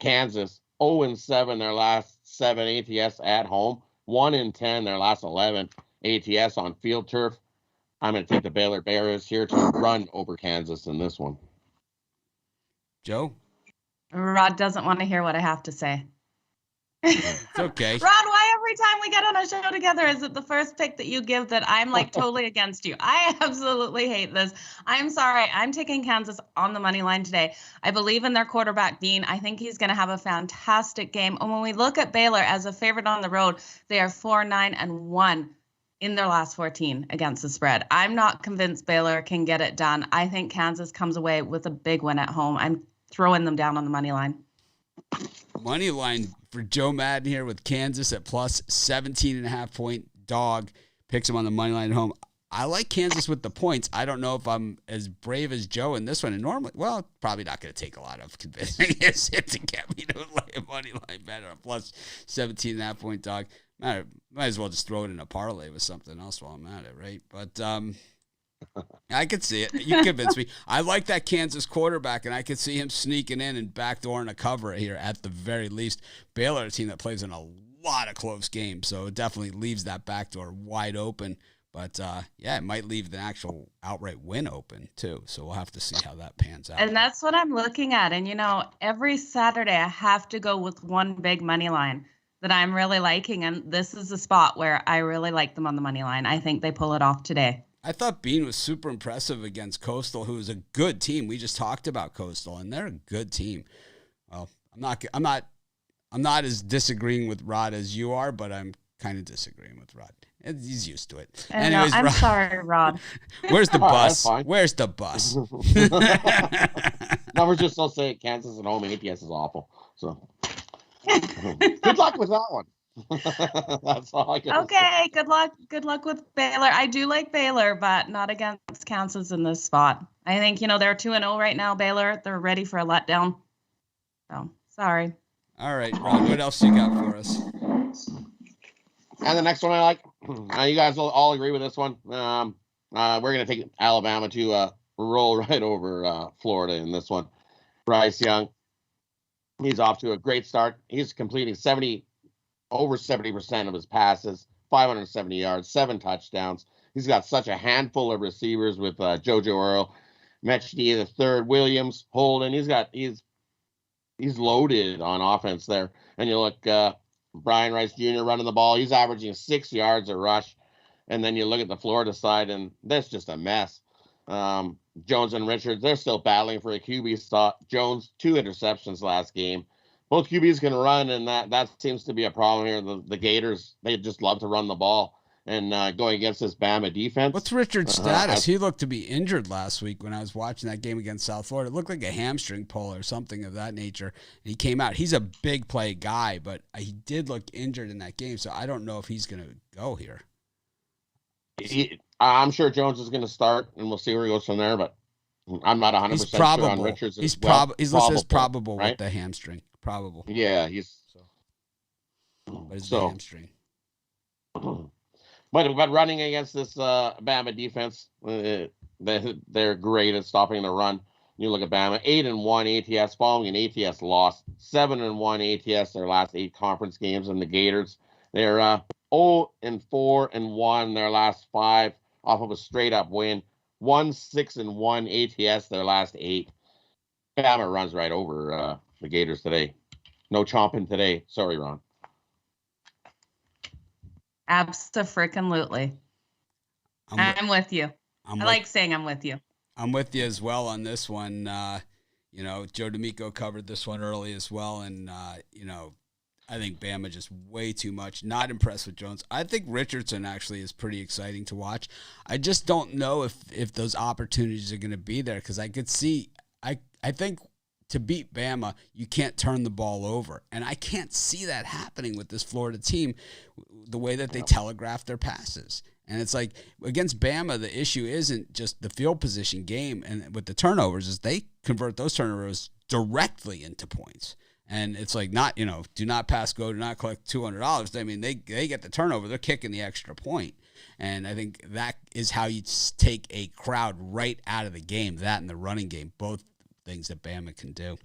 Speaker 6: Kansas 0-7 their last 7 ATS at home, 1-10 their last 11 ATS on field turf. I'm going to take the Baylor Bears here to run over Kansas in this one.
Speaker 1: Joe?
Speaker 2: Rod doesn't want to hear what I have to say.
Speaker 1: It's okay.
Speaker 2: Rod, why every time we get on a show together is it the first pick that you give that I'm like totally against you? I absolutely hate this. I'm sorry. I'm taking Kansas on the money line today. I believe in their quarterback, Dean. I think he's going to have a fantastic game. And when we look at Baylor as a favorite on the road, they are 4-9-1 in their last 14 against the spread. I'm not convinced Baylor can get it done. I think Kansas comes away with a big win at home. I'm throwing them down on the money line.
Speaker 1: Money line for Joe Madden here with Kansas at plus 17.5 point dog. Picks him on the money line at home. I like Kansas with the points. I don't know if I'm as brave as Joe in this one. And normally, well, probably not going to take a lot of convincing to get me to lay a money line bet on a plus 17.5 point dog. Might as well just throw it in a parlay with something else while I'm at it, right? But I could see it. You convinced me. I like that Kansas quarterback, and I could see him sneaking in and backdooring a cover here at the very least. Baylor, a team that plays in a lot of close games, so it definitely leaves that backdoor wide open. But, yeah, it might leave the actual outright win open, too. So we'll have to see how that pans out.
Speaker 2: And that's what I'm looking at. And, you know, every Saturday I have to go with one big money line that I'm really liking. And this is the spot where I really like them on the money line. I think they pull it off today.
Speaker 1: I thought Bean was super impressive against Coastal, who is a good team. We just talked about Coastal, and they're a good team. Well, I'm not as disagreeing with Rod as you are, but I'm kind of disagreeing with Rod. He's used to it.
Speaker 2: Anyways, I'm sorry, Rod.
Speaker 1: Where's the bus?
Speaker 6: Fine.
Speaker 1: Where's the bus?
Speaker 6: Numbers just don't say Kansas at home ATS is awful. So good luck with that one. That's all I can say.
Speaker 2: Good luck. Good luck with Baylor. I do like Baylor, but not against Kansas in this spot. I think, they're 2-0 right now, Baylor. They're ready for a letdown. So, sorry.
Speaker 1: All right, Ron, what else you got for us?
Speaker 6: And the next one I like, you guys will all agree with this one. We're going to take Alabama to roll right over Florida in this one. Bryce Young, he's off to a great start. He's completing over 70% of his passes, 570 yards, 7 touchdowns. He's got such a handful of receivers with JoJo Earl, Mechty the third, Williams, Holden. He's loaded on offense there. And you look, Brian Rice Jr. running the ball. He's averaging 6 yards a rush. And then you look at the Florida side, and that's just a mess. Jones and Richards, they're still battling for a QB spot. Jones, 2 interceptions last game. Both QBs can run, and that seems to be a problem here. The Gators, they just love to run the ball and going against this Bama defense.
Speaker 1: What's Richard's status? He looked to be injured last week when I was watching that game against South Florida. It looked like a hamstring pull or something of that nature. And he came out. He's a big play guy, but he did look injured in that game, so I don't know if he's going to go here.
Speaker 6: I'm sure Jones is going to start, and we'll see where he goes from there, but I'm not 100% sure on Richards.
Speaker 1: He's listed as probable
Speaker 6: right?
Speaker 1: with the hamstring. Probable.
Speaker 6: Yeah, he's
Speaker 1: but it's the hamstring.
Speaker 6: But running against this Bama defense, they're great at stopping the run. You look at Bama, 8-1 ATS following an ATS loss, 7-1 ATS their last 8 conference games, and the Gators, they're 0-4-1 their last 5 off of a straight up win, 1-6-1 ATS their last 8. Bama runs right over the Gators today. No chomping today. Sorry, Ron.
Speaker 2: Abso-freaking-lutely. I'm with you. I like saying I'm with you.
Speaker 1: I'm with you as well on this one. Joe D'Amico covered this one early as well. And, I think Bama just way too much. Not impressed with Jones. I think Richardson actually is pretty exciting to watch. I just don't know if those opportunities are going to be there because I could see I think to beat Bama, you can't turn the ball over. And I can't see that happening with this Florida team, the way that they telegraph their passes. And it's like against Bama, the issue isn't just the field position game and with the turnovers is they convert those turnovers directly into points. And it's like not, do not pass go, do not collect $200. I mean, they get the turnover, they're kicking the extra point. And I think that is how you take a crowd right out of the game, that and the running game, both things that Bama can do.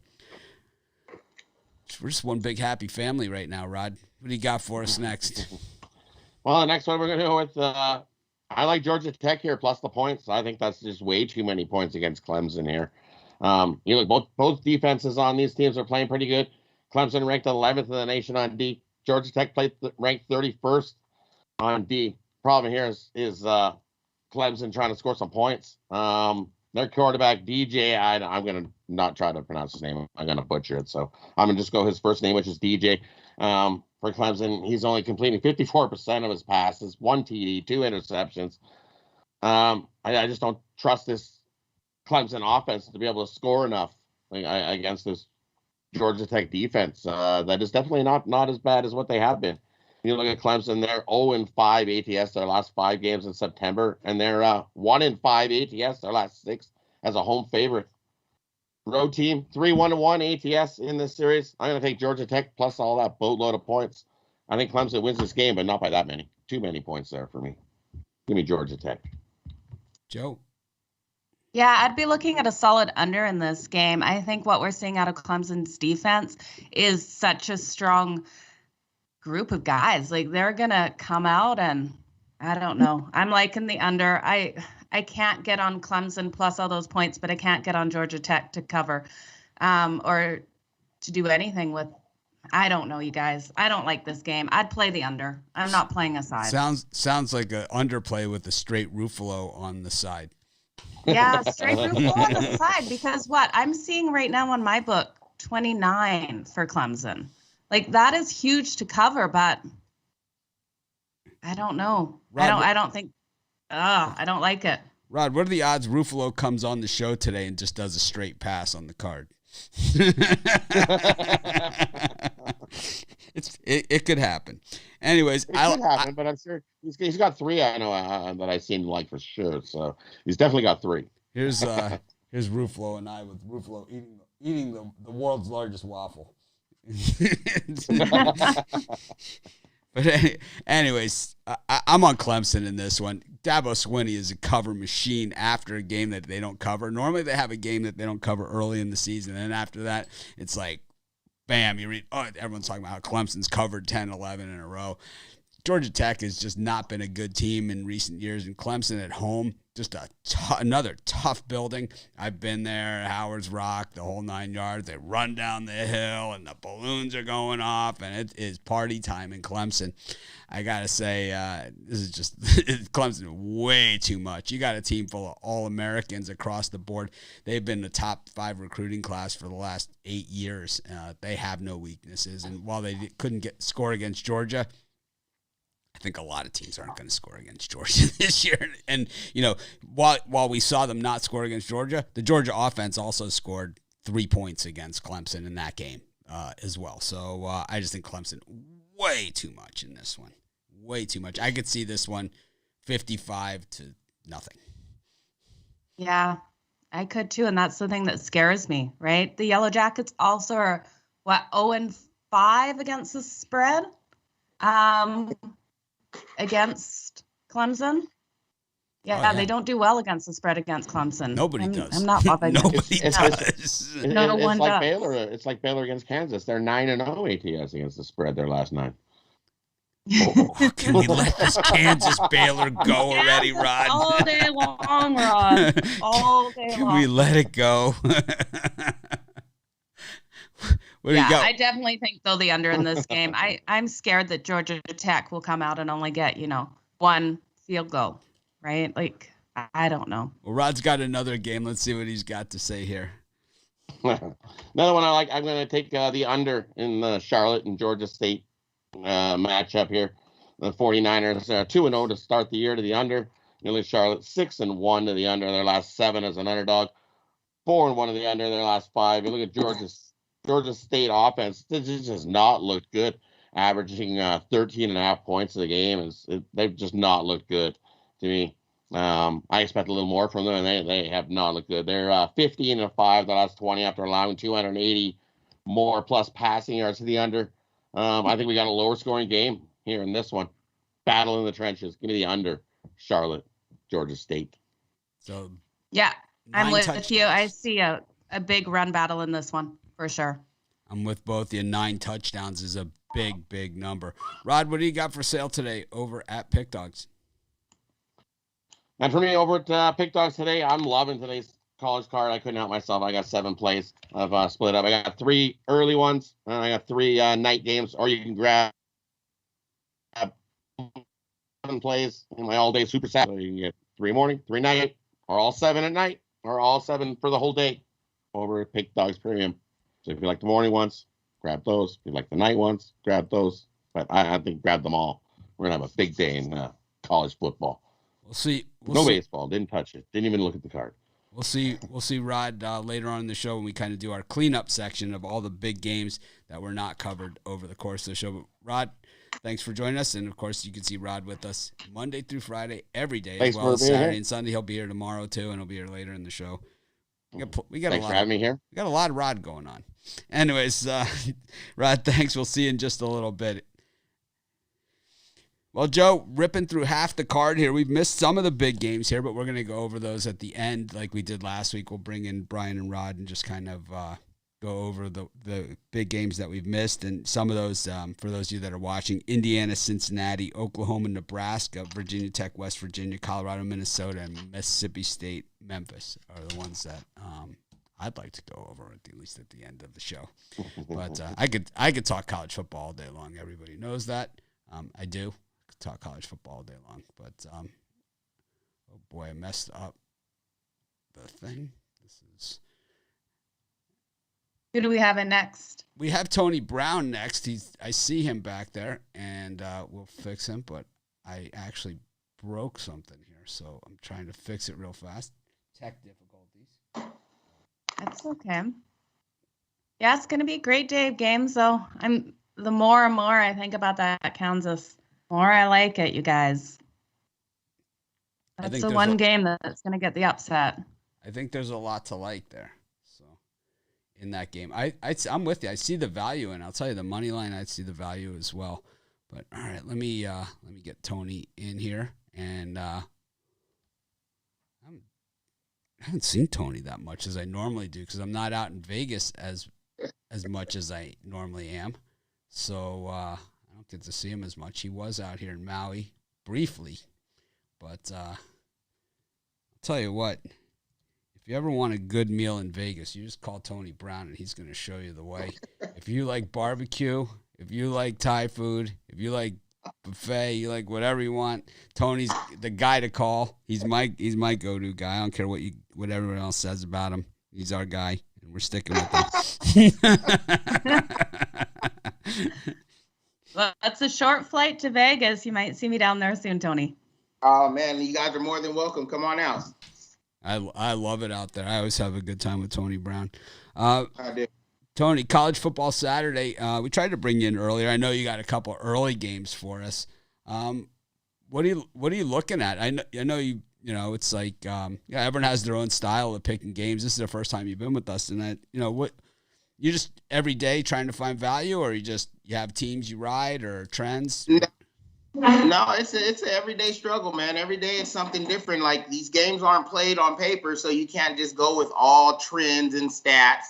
Speaker 1: We're just one big happy family right now, Rod. What do you got for us next?
Speaker 6: Well, the next one we're going to go with, I like Georgia Tech here plus the points. I think that's just way too many points against Clemson here. You look, both defenses on these teams are playing pretty good. Clemson ranked 11th in the nation on D. Georgia Tech ranked 31st on D. Problem here is Clemson trying to score some points. Their quarterback, DJ, I'm going to not try to pronounce his name. I'm going to butcher it. So I'm going to just go his first name, which is DJ. For Clemson, he's only completing 54% of his passes, 1 TD, 2 interceptions. I just don't trust this Clemson offense to be able to score enough against this Georgia Tech defense. That is definitely not as bad as what they have been. You look at Clemson, they're 0-5 ATS their last 5 games in September, and they're 1-5 ATS their last 6 as a home favorite. Road team, 3-1-1 ATS in this series. I'm going to take Georgia Tech plus all that boatload of points. I think Clemson wins this game, but not by that many. Too many points there for me. Give me Georgia Tech.
Speaker 1: Joe?
Speaker 2: Yeah, I'd be looking at a solid under in this game. I think what we're seeing out of Clemson's defense is such a strong group of guys. Like, they're going to come out and I don't know. I'm liking the under. I can't get on Clemson plus all those points, but I can't get on Georgia Tech to cover or to do anything with. I don't know, you guys. I don't like this game. I'd play the under. I'm not playing a side.
Speaker 1: Sounds like an underplay with a straight Ruffalo on the side.
Speaker 2: Yeah, straight Ruffalo on the side because what I'm seeing right now on my book, 29 for Clemson. Like, that is huge to cover, but I don't know. Rod, I don't think. I don't like it. Rod,
Speaker 1: what are the odds Ruffalo comes on the show today and just does a straight pass on the card? It could happen. Anyways,
Speaker 6: it could happen, but I'm sure he's got 3. I know that I've seen like for sure. So he's definitely got 3.
Speaker 1: Here's Ruffalo and I with Ruffalo eating the world's largest waffle. But anyways, I'm on Clemson in this one. Dabo Swinney is a cover machine after a game that they don't cover. Normally they have a game that they don't cover early in the season, and after that, it's like, bam, you read, everyone's talking about how Clemson's covered 10, 11 in a row. Georgia Tech has just not been a good team in recent years, and Clemson at home, just another tough building. I've been there, Howard's Rock, the whole 9 yards. They run down the hill, and the balloons are going off, and it is party time in Clemson. I got to say, this is just Clemson way too much. You got a team full of All-Americans across the board. They've been the top 5 recruiting class for the last 8 years. They have no weaknesses, and while they couldn't score against Georgia, I think a lot of teams aren't going to score against Georgia this year. And, while we saw them not score against Georgia, the Georgia offense also scored 3 points against Clemson in that game as well. So I just think Clemson way too much in this one. Way too much. I could see this one 55-0.
Speaker 2: Yeah, I could too. And that's the thing that scares me, right? The Yellow Jackets also are, 0-5 against the spread? Against Clemson? Yeah,
Speaker 1: yeah.
Speaker 2: they don't do well against the spread against Clemson.
Speaker 1: Nobody does.
Speaker 2: I'm not bothered.
Speaker 1: Nobody
Speaker 6: It's
Speaker 1: does.
Speaker 2: No one
Speaker 6: like
Speaker 2: does.
Speaker 6: Baylor. It's like Baylor against Kansas. They're 9-0 ATS against the spread their last 9.
Speaker 1: Oh, can we let this Kansas Baylor go already, Rod?
Speaker 2: All day long, Rod. All day
Speaker 1: Can
Speaker 2: long.
Speaker 1: we let it go? What do you
Speaker 2: Yeah,
Speaker 1: got?
Speaker 2: I definitely think though the under in this game. I'm scared that Georgia Tech will come out and only get, one field goal, right? Like, I don't know.
Speaker 1: Well, Rod's got another game. Let's see what he's got to say here.
Speaker 6: Another one I like. I'm going to take the under in the Charlotte and Georgia State matchup here. The 49ers 2-0 to start the year to the under. Nearly Charlotte 6-1 to the under their last 7 as an underdog. 4-1 to the under their last 5. You look at Georgia State offense. This just not looked good. Averaging 13.5 points a the game. They've just not looked good to me. I expect a little more from them, and they have not looked good. They're 15-5 the last 20 after allowing 280 more plus passing yards to the under. I think we got a lower scoring game here in this one. Battle in the trenches. Give me the under. Charlotte, Georgia State.
Speaker 1: So
Speaker 2: Yeah, I'm
Speaker 1: 9
Speaker 2: with
Speaker 1: touchdowns.
Speaker 2: you. I see a big run battle in this one for sure.
Speaker 1: I'm with both you. 9 touchdowns is a big, big number. Rod, what do you got for sale today over at Pick Dogs?
Speaker 6: And for me, over at Pick Dogs today, I'm loving today's college card. I couldn't help myself. I got 7 plays. I've split up. I got 3 early ones, and I got 3 night games, or you can grab 7 plays in my all-day super set. So you can get 3 morning, 3 night, or all 7 at night, or all 7 for the whole day over at Pick Dogs Premium. So if you like the morning ones, grab those. If you like the night ones, grab those. But I think grab them all. We're going to have a big day in college football.
Speaker 1: We'll see.
Speaker 6: No baseball. Didn't touch it. Didn't even look at the card.
Speaker 1: We'll see Rod later on in the show when we kind of do our cleanup section of all the big games that were not covered over the course of the show. But Rod, thanks for joining us. And, of course, you can see Rod with us Monday through Friday every day,
Speaker 6: Thanks
Speaker 1: as well
Speaker 6: for
Speaker 1: as
Speaker 6: being
Speaker 1: Saturday
Speaker 6: here.
Speaker 1: and Sunday. He'll be here tomorrow, too, and he'll be here later in the show. We got
Speaker 6: Thanks for having me here.
Speaker 1: We got a lot of Rod going on. Anyways, Rod, thanks. We'll see you in just a little bit. Well, Joe, ripping through half the card here. We've missed some of the big games here, but we're going to go over those at the end like we did last week. We'll bring in Brian and Rod and just kind of go over the big games that we've missed. And some of those, for those of you that are watching, Indiana, Cincinnati, Oklahoma, Nebraska, Virginia Tech, West Virginia, Colorado, Minnesota, and Mississippi State, Memphis are the ones that I'd like to go over at least at the end of the show. But I could talk college football all day long. Everybody knows that. I do. Talk college football all day long, but oh boy, I messed up the thing.
Speaker 2: Who do we have in next?
Speaker 1: We have Tony Brown next. I see him back there, and we'll fix him. But I actually broke something here, so I'm trying to fix it real fast. Tech difficulties.
Speaker 2: That's okay. Yeah, it's gonna be a great day of games, though. The more and more I think about that Kansas, the more I like it, you guys. That's the one game that's going to get the upset.
Speaker 1: I think there's a lot to like there. So in that game, I'm with you. I see the value, and I'll tell you the money line. I see the value as well. But all right, let me get Tony in here, and I haven't seen Tony that much as I normally do because I'm not out in Vegas as much as I normally am. So I don't get to see him as much. He was out here in Maui briefly, but I'll tell you what, if you ever want a good meal in Vegas, you just call Tony Brown and he's going to show you the way. If you like barbecue, if you like Thai food, if you like buffet, you like whatever you want, Tony's the guy to call. He's my go-to guy. I don't care what everyone else says about him. He's our guy, and we're sticking with him.
Speaker 2: Well, it's a short flight to Vegas. You might see me down there soon, Tony.
Speaker 7: Oh man, you guys are more than welcome. Come on out.
Speaker 1: I love it out there. I always have a good time with Tony Brown.
Speaker 7: I do.
Speaker 1: Tony, college football Saturday. We tried to bring you in earlier. I know you got a couple early games for us. What are you looking at? I know you know it's like everyone has their own style of picking games. This is the first time you've been with us, and what you just every day trying to find value, or you have teams you ride or trends.
Speaker 7: No, it's an everyday struggle, man. Every day it's something different. Like these games aren't played on paper, so you can't just go with all trends and stats.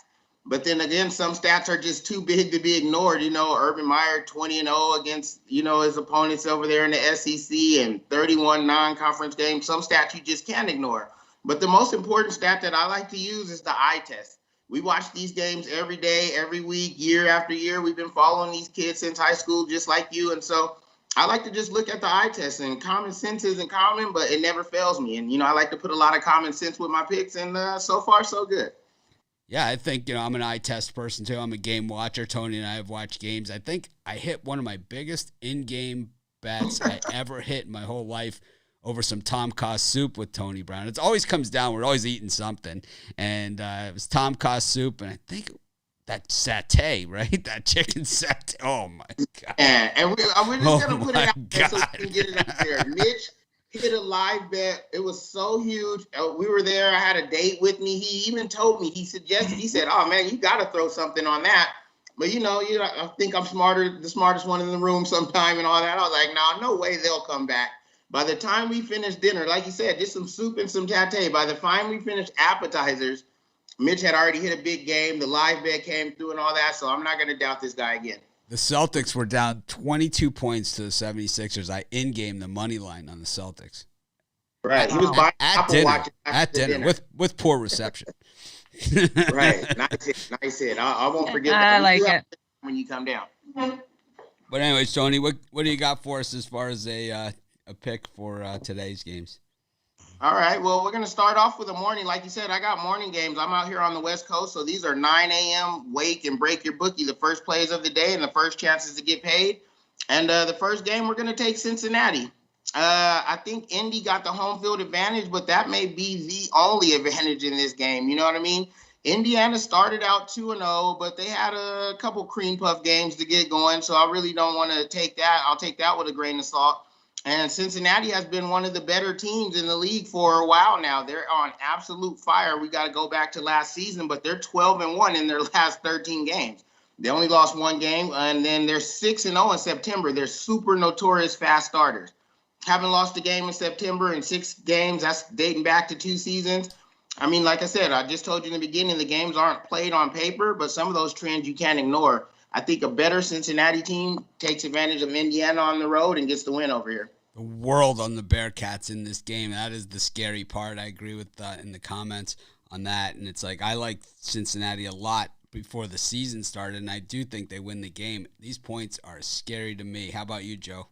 Speaker 7: But then again, some stats are just too big to be ignored. Urban Meyer 20-0 against his opponents over there in the SEC and 31 non-conference games. Some stats you just can't ignore. But the most important stat that I like to use is the eye test. We watch these games every day, every week, year after year. We've been following these kids since high school, just like you, and so I like to just look at the eye test, and common sense isn't common, but it never fails me. And, I like to put a lot of common sense with my picks, and so far, so good.
Speaker 1: Yeah, I think, I'm an eye test person too. I'm a game watcher. Tony and I have watched games. I think I hit one of my biggest in-game bets I ever hit in my whole life over some Tom Cost soup with Tony Brown. It always comes down. We're always eating something. And it was Tom Cost soup, and I think that satay, right? That chicken satay. Oh, my God.
Speaker 7: Yeah, and we're just going to put it out there so we can get it out there. Mitch hit a live bet. It was so huge. We were there. I had a date with me. He even told me, he said, oh, man, you got to throw something on that. But, I think I'm the smartest one in the room sometime and all that. I was like, no way they'll come back. By the time we finished dinner, like you said, just some soup and some satay. By the time we finished appetizers, Mitch had already hit a big game. The live bet came through and all that, so I'm not going to doubt this guy again.
Speaker 1: The Celtics were down 22 points to the 76ers. I in-game the money line on the Celtics.
Speaker 7: Right. He was buying
Speaker 1: at dinner. With poor reception.
Speaker 7: Right. Nice hit. I won't forget
Speaker 2: that. I like it.
Speaker 7: When you come down.
Speaker 1: But anyways, Tony, what do you got for us as far as a pick for today's games?
Speaker 7: All right. Well, we're going to start off with a morning. Like you said, I got morning games. I'm out here on the West Coast, so these are 9 a.m. Wake and Break Your Bookie, the first plays of the day and the first chances to get paid. And the first game, we're going to take Cincinnati. I think Indy got the home field advantage, but that may be the only advantage in this game. You know what I mean? Indiana started out 2-0, but they had a couple cream puff games to get going, so I really don't want to take that. I'll take that with a grain of salt. And Cincinnati has been one of the better teams in the league for a while now. They're on absolute fire. We got to go back to last season, but they're 12-1 in their last 13 games. They only lost one game, and then they're 6-0 in September. They're super notorious fast starters. Haven't lost a game in September in 6 games. That's dating back to 2 seasons. I mean, like I said, I just told you in the beginning, the games aren't played on paper, but some of those trends you can't ignore. I think a better Cincinnati team takes advantage of Indiana on the road and gets the win over here.
Speaker 1: The world on the Bearcats in this game. That is the scary part. I agree with in the comments on that. And it's like I like Cincinnati a lot before the season started, and I do think they win the game. These points are scary to me. How about you, Joe?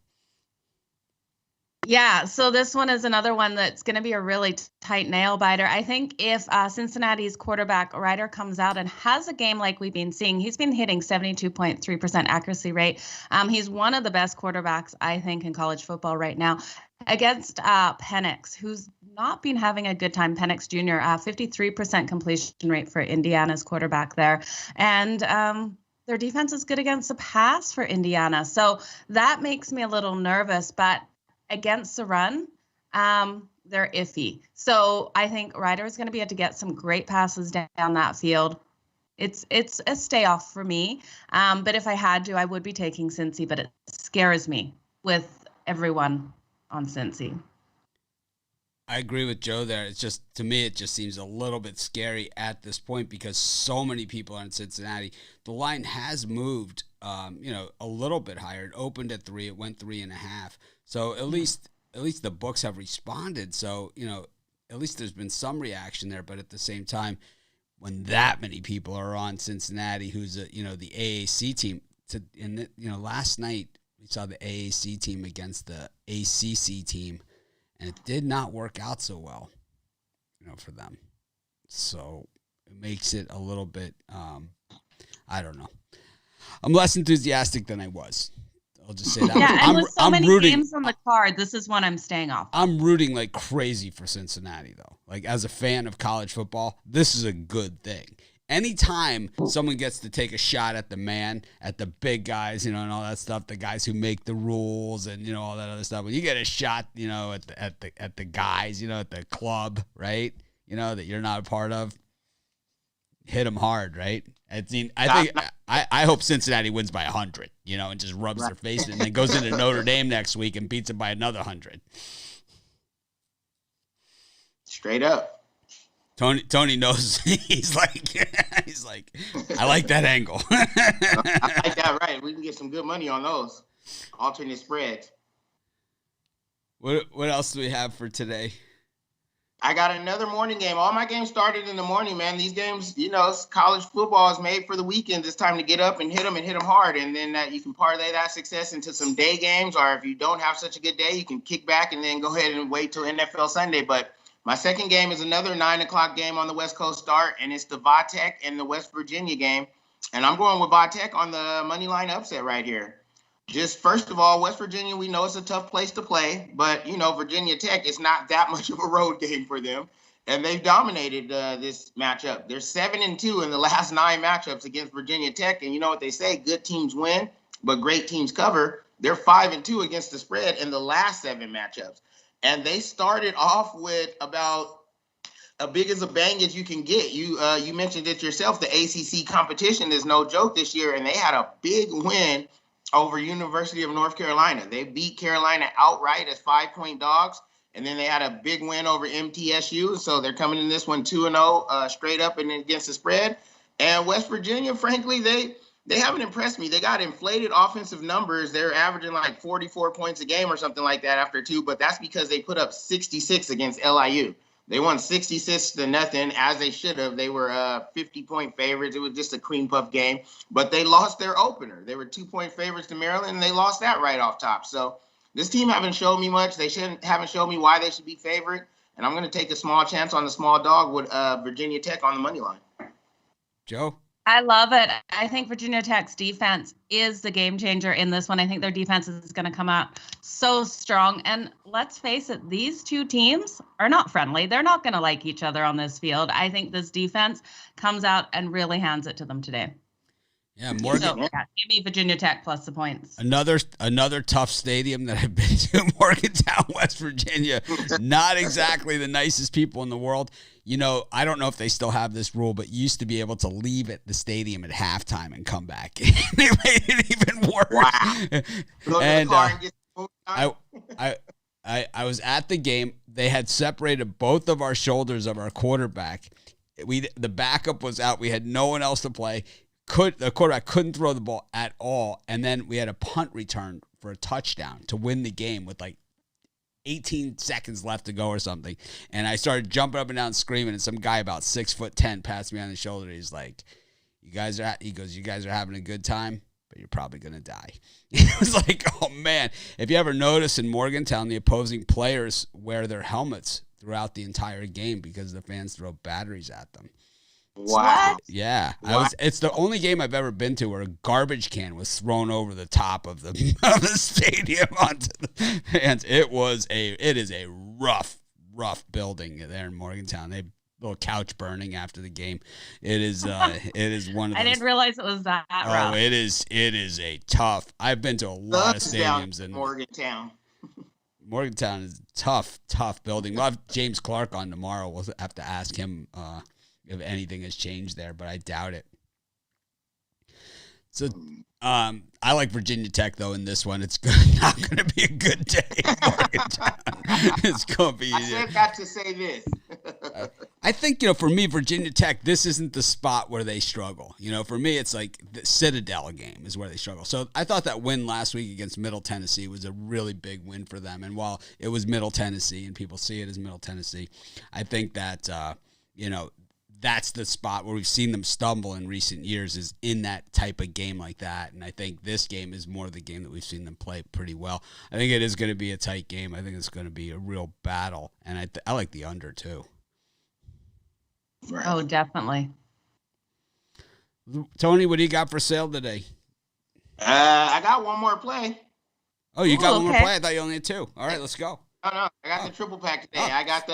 Speaker 2: Yeah, so this one is another one that's going to be a really tight nail biter. I think if Cincinnati's quarterback Ryder comes out and has a game like we've been seeing, he's been hitting 72.3% accuracy rate. He's one of the best quarterbacks, I think, in college football right now. Against Penix, who's not been having a good time, Penix Jr., 53% completion rate for Indiana's quarterback there. And their defense is good against the pass for Indiana. So that makes me a little nervous, but against the run, they're iffy. So I think Ryder is going to be able to get some great passes down that field. It's a stay off for me. But if I had to, I would be taking Cincy, but it scares me with everyone on Cincy.
Speaker 1: I agree with Joe there. It's just, to me, it just seems a little bit scary at this point because so many people are in Cincinnati. The line has moved, a little bit higher. It opened at 3. It went 3.5. So at least the books have responded. So, at least there's been some reaction there. But at the same time, when that many people are on Cincinnati, who's, the AAC team, last night we saw the AAC team against the ACC team, and it did not work out so well, for them. So it makes it a little bit, I don't know. I'm less enthusiastic than I was. I'll just say that.
Speaker 2: Yeah, and with so many games on the card, this is one I'm staying off.
Speaker 1: I'm rooting like crazy for Cincinnati, though. Like, as a fan of college football, this is a good thing. Anytime someone gets to take a shot at the man, at the big guys, and all that stuff, the guys who make the rules and, all that other stuff, when you get a shot, at the guys, at the club, right, that you're not a part of, hit them hard, right? I think I hope Cincinnati wins by 100, and just rubs their face in, and then goes into Notre Dame next week and beats them by another 100.
Speaker 7: Straight up.
Speaker 1: Tony knows. He's like, I like that angle.
Speaker 7: I like that, right? We can get some good money on those alternate spreads.
Speaker 1: What else do we have for today?
Speaker 7: I got another morning game. All my games started in the morning, man. These games, college football is made for the weekend. It's time to get up and hit them hard. And then you can parlay that success into some day games. Or if you don't have such a good day, you can kick back and then go ahead and wait till NFL Sunday. But my second game is another 9 o'clock game on the West Coast start, and it's the Vatech and the West Virginia game. And I'm going with Vatech on the money line upset right here. Just first of all, West Virginia, we know it's a tough place to play, but, Virginia Tech, it's not that much of a road game for them. And they've dominated this matchup. They're 7-2 in the last 9 matchups against Virginia Tech. And you know what they say, good teams win, but great teams cover. They're 5-2 against the spread in the last 7 matchups. And they started off with about as big as a bang as you can get. You mentioned it yourself, the ACC competition is no joke this year, and they had a big win over University of North Carolina. They beat Carolina outright as 5-point dogs, and then they had a big win over MTSU. So they're coming in this one 2-0 straight up and against the spread. And West Virginia, frankly, they haven't impressed me. They got inflated offensive numbers. They're averaging like 44 points a game or something like that after 2, but that's because they put up 66 against LIU. They won 66-0, as they should have. They were 50-point favorites. It was just a cream puff game. But they lost their opener. They were 2-point favorites to Maryland, and they lost that right off top. So this team haven't shown me much. They haven't shown me why they should be favored. And I'm going to take a small chance on the small dog with Virginia Tech on the money line.
Speaker 1: Joe?
Speaker 2: I love it. I think Virginia Tech's defense is the game changer in this one. I think their defense is going to come out so strong. And let's face it, these two teams are not friendly. They're not going to like each other on this field. I think this defense comes out and really hands it to them today.
Speaker 1: Yeah, Morgan.
Speaker 2: So, give me Virginia Tech plus the points.
Speaker 1: Another tough stadium that I've been to, Morgantown, West Virginia. Not exactly the nicest people in the world. I don't know if they still have this rule, but you used to be able to leave at the stadium at halftime and come back. They made it even worse. Wow. And I was at the game. They had separated both of our shoulders of our quarterback. The backup was out. We had no one else to play. The quarterback couldn't throw the ball at all. And then we had a punt return for a touchdown to win the game with like 18 seconds left to go or something. And I started jumping up and down screaming, and some guy about 6'10" passed me on the shoulder. He's like, you guys are having a good time, but you're probably going to die. It was like, oh man. If you ever notice in Morgantown, the opposing players wear their helmets throughout the entire game because the fans throw batteries at them.
Speaker 7: Wow.
Speaker 1: Yeah. Wow. It's the only game I've ever been to where a garbage can was thrown over the top of the stadium onto the fans. It is a rough building there in Morgantown. They little couch burning after the game. It is one of those.
Speaker 2: I didn't realize it was that rough.
Speaker 1: Oh, it is a tough. I've been to a lot of stadiums in
Speaker 7: Morgantown.
Speaker 1: Morgantown is a tough building. We'll have James Clark on tomorrow. We'll have to ask him if anything has changed there, but I doubt it. So I like Virginia Tech, though, in this one. It's not going to be a good day in Morgantown. It's going to be...
Speaker 7: I said that to say this.
Speaker 1: I think, for me, Virginia Tech, this isn't the spot where they struggle. For me, it's like the Citadel game is where they struggle. So I thought that win last week against Middle Tennessee was a really big win for them. And while it was Middle Tennessee and people see it as Middle Tennessee, I think that, that's the spot where we've seen them stumble in recent years, is in that type of game like that. And I think this game is more the game that we've seen them play pretty well. I think it is going to be a tight game. I think it's going to be a real battle. And I like the under, too.
Speaker 2: Right. Oh, definitely.
Speaker 1: Tony, what do you got for sale today?
Speaker 7: I got one more play.
Speaker 1: Oh, you got one more play? I thought you only had 2. All right, let's go.
Speaker 7: No, I got the triple pack today. I got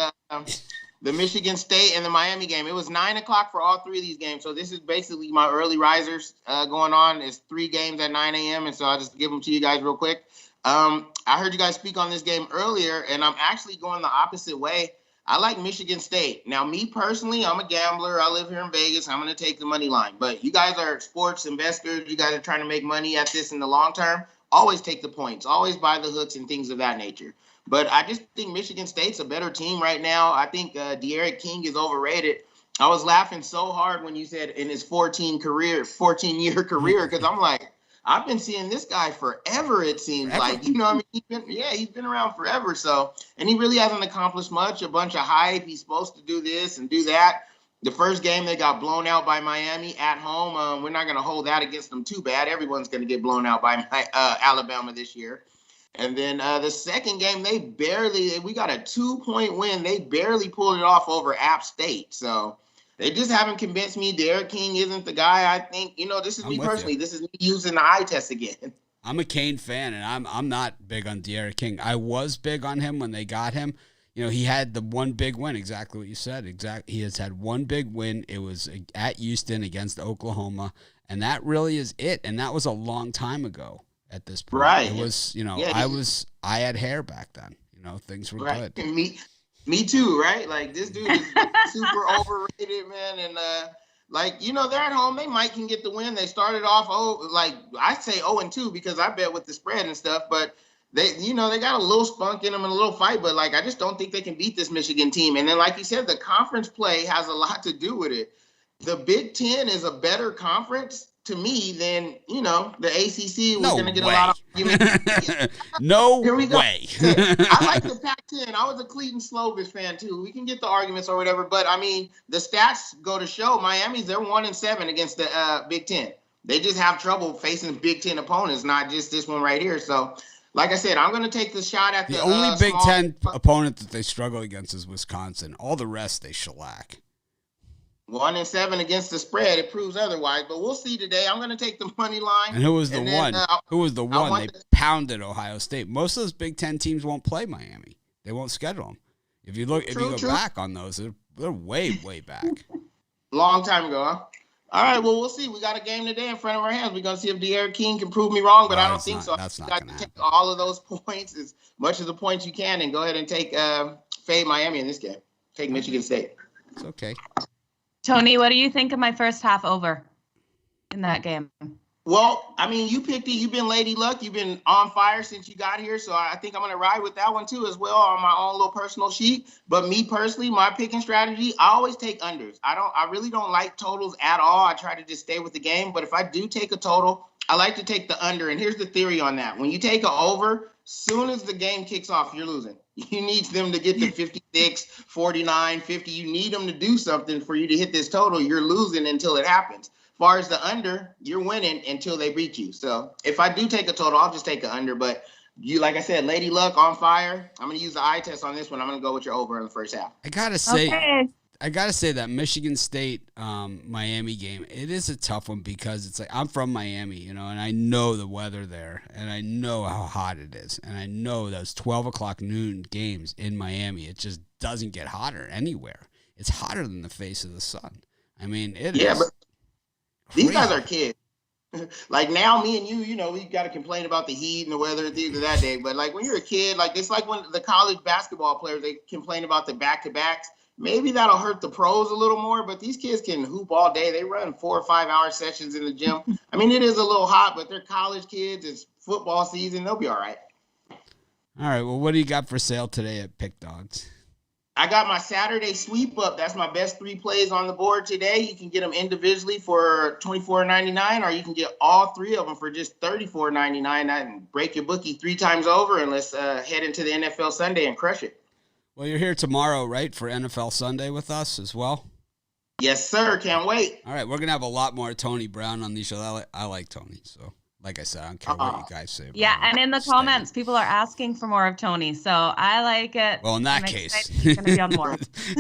Speaker 7: the Michigan State and the Miami game. It was 9 o'clock for all 3 of these games. So this is basically my early risers going on. It's 3 games at 9 a.m. And so I'll just give them to you guys real quick. I heard you guys speak on this game earlier, and I'm actually going the opposite way. I like Michigan State. Now, me personally, I'm a gambler. I live here in Vegas. I'm going to take the money line. But you guys are sports investors. You guys are trying to make money at this in the long term. Always take the points. Always buy the hooks and things of that nature. But I just think Michigan State's a better team right now. I think De'Aaron King is overrated. I was laughing so hard when you said in his 14-year career, because I'm like, I've been seeing this guy forever, it seems like. You know what I mean? He's been around forever. So, and he really hasn't accomplished much. A bunch of hype. He's supposed to do this and do that. The first game, they got blown out by Miami at home. We're not going to hold that against them too bad. Everyone's going to get blown out by Alabama this year. And then the second game, we got a 2-point win. They barely pulled it off over App State. So they just haven't convinced me. Derek King isn't the guy. I think, this is me personally. This is me using the eye test again.
Speaker 1: I'm a Kane fan, and I'm not big on De'Aaron King. I was big on him when they got him. He had the one big win, exactly what you said. He has had one big win. It was at Houston against Oklahoma, and that really is it. And that was a long time ago at this point.
Speaker 7: Right.
Speaker 1: It was, I had hair back then. Things were good.
Speaker 7: And me too, right? Like, this dude is super overrated, man. And they're at home. They might can get the win. They started off I say 0-2 because I bet with the spread and stuff, but they got a little spunk in them and a little fight, but I just don't think they can beat this Michigan team. And then, like you said, the conference play has a lot to do with it. The Big Ten is a better conference to me than, the ACC was going to get a lot of arguments.
Speaker 1: No
Speaker 7: Here we go.
Speaker 1: way.
Speaker 7: I like the Pac-10. I was a Cleveland Slovis fan too. We can get the arguments or whatever, but I mean, the stats go to show they're 1-7 against the Big Ten. They just have trouble facing Big Ten opponents, not just this one right here. So, like I said, I'm going to take the shot at
Speaker 1: the only Big Ten opponent that they struggle against is Wisconsin. All the rest they shellac.
Speaker 7: 1-7 against the spread. It proves otherwise, but we'll see today. I'm going to take the money line.
Speaker 1: And who was the one? Who was the one? They pounded Ohio State. Most of those Big Ten teams won't play Miami. They won't schedule them. If you go back on those, they're way, way back.
Speaker 7: Long time ago, huh? All right, well, we'll see. We got a game today in front of our hands. We're going to see if De'Aaron King can prove me wrong, but I don't think so.
Speaker 1: That's not going to
Speaker 7: take all of those points, as much of the points you can, and go ahead and take fade Miami in this game. Take Michigan State.
Speaker 1: It's okay.
Speaker 2: Tony, what do you think of my first half over in that game?
Speaker 7: Well, I mean, you picked it. You've been Lady Luck. You've been on fire since you got here. So I think I'm going to ride with that one, too, as well on my own little personal sheet. But me personally, my picking strategy, I always take unders. I really don't like totals at all. I try to just stay with the game. But if I do take a total, I like to take the under. And here's the theory on that. When you take an over, soon as the game kicks off, you're losing. You need them to get to 56, 49, 50. You need them to do something for you to hit this total. You're losing until it happens. As far as the under, you're winning until they beat you. So if I do take a total, I'll just take an under. But you, like I said, Lady Luck on fire. I'm going to use the eye test on this one. I'm going to go with your over in the first half.
Speaker 1: I gotta say that Michigan State Miami game, it is a tough one because it's like I'm from Miami, and I know the weather there, and I know how hot it is, and I know those 12 o'clock noon games in Miami, it just doesn't get hotter anywhere. It's hotter than the face of the sun. I mean, it is.
Speaker 7: But these guys are kids. Like now, me and you, we got to complain about the heat and the weather and things of that day. But like when you're a kid, like it's like when the college basketball players, they complain about the back-to-backs. Maybe that'll hurt the pros a little more, but these kids can hoop all day. They run 4 or 5 hour sessions in the gym. I mean, it is a little hot, but they're college kids. It's football season. They'll be all right.
Speaker 1: All right. Well, what do you got for sale today at Pick Dogs?
Speaker 7: I got my Saturday sweep up. That's my best 3 plays on the board today. You can get them individually for $24.99, or you can get all 3 of them for just $34.99 and break your bookie 3 times over. And let's head into the NFL Sunday and crush it.
Speaker 1: Well, you're here tomorrow, right, for NFL Sunday with us as well?
Speaker 7: Yes, sir. Can't wait.
Speaker 1: All right. We're going to have a lot more Tony Brown on these shows. I like Tony. So, like I said, I don't care what you guys say.
Speaker 2: Yeah, and in the comments, people are asking for more of Tony. So, I like it.
Speaker 1: Well, in that case.
Speaker 2: He's going to be on more.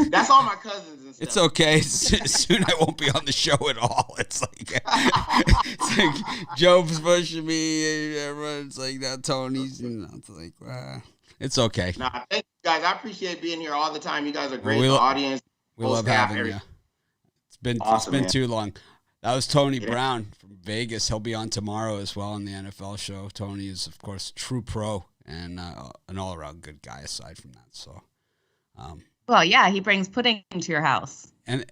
Speaker 7: That's all my cousins and stuff.
Speaker 1: It's okay. Soon I won't be on the show at all. It's like Joe's pushing me. Everyone's like, that Tony's. It's like, it's okay.
Speaker 7: Nah, thank you guys. I appreciate being here all the time. You guys are great.
Speaker 1: Well,
Speaker 7: the audience.
Speaker 1: We love having you. It's been too long. That was Tony Brown from Vegas. He'll be on tomorrow as well on the NFL show. Tony is, of course, true pro and an all-around good guy aside from that. So
Speaker 2: Well, yeah, he brings pudding to your house.
Speaker 1: And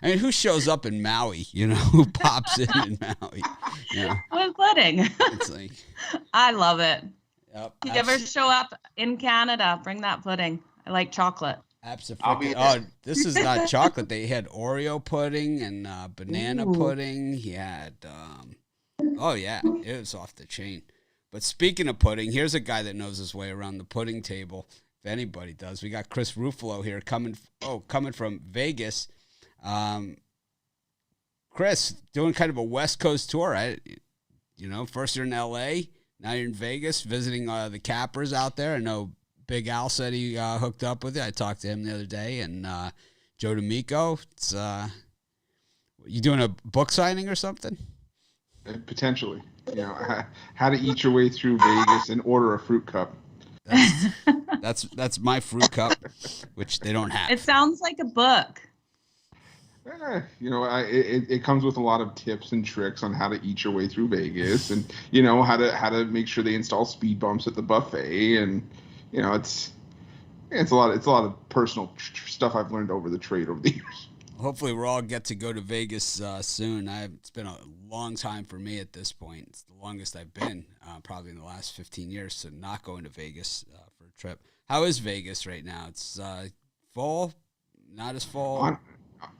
Speaker 1: and who shows up in Maui? Who pops in Maui?
Speaker 2: With pudding.
Speaker 1: It's like,
Speaker 2: I love it.
Speaker 1: yep.
Speaker 2: If you ever show up in Canada, bring that pudding. I like chocolate.
Speaker 1: Absolutely. Oh, this is not chocolate. They had Oreo pudding and banana pudding. He had, oh yeah, it was off the chain. But speaking of pudding, here's a guy that knows his way around the pudding table. If anybody does, we got Chris Ruffalo here coming from Vegas. Chris, doing kind of a West Coast tour. First you're in LA, now you're in Vegas, visiting the Cappers out there. I know Big Al said he hooked up with you. I talked to him the other day, and Joe D'Amico. It's you doing a book signing or something?
Speaker 8: Potentially, how to eat your way through Vegas and order a fruit cup.
Speaker 1: That's my fruit cup, which they don't have.
Speaker 2: It sounds like a book.
Speaker 8: It comes with a lot of tips and tricks on how to eat your way through Vegas, and how to make sure they install speed bumps at the buffet, and it's a lot of personal stuff I've learned over the trade over the years.
Speaker 1: Hopefully we'll all get to go to Vegas soon. It's been a long time for me at this point. It's the longest I've been, probably in the last 15 years, so not going to Vegas for a trip. How is Vegas right now? It's full, not as full?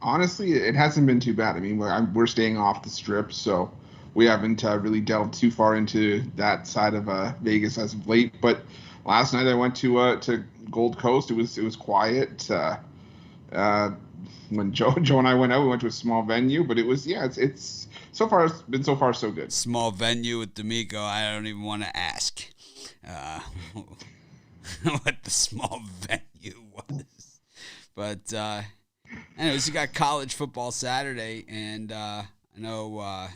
Speaker 8: Honestly, it hasn't been too bad. I mean, we're staying off the Strip, so we haven't really delved too far into that side of Vegas as of late. But last night I went to Gold Coast. It was quiet. When Joe and I went out, we went to a small venue, but it was it's so far it's been so far so good.
Speaker 1: Small venue with D'Amico. I don't even want to ask what the small venue was, but anyways, you got college football Saturday, and I know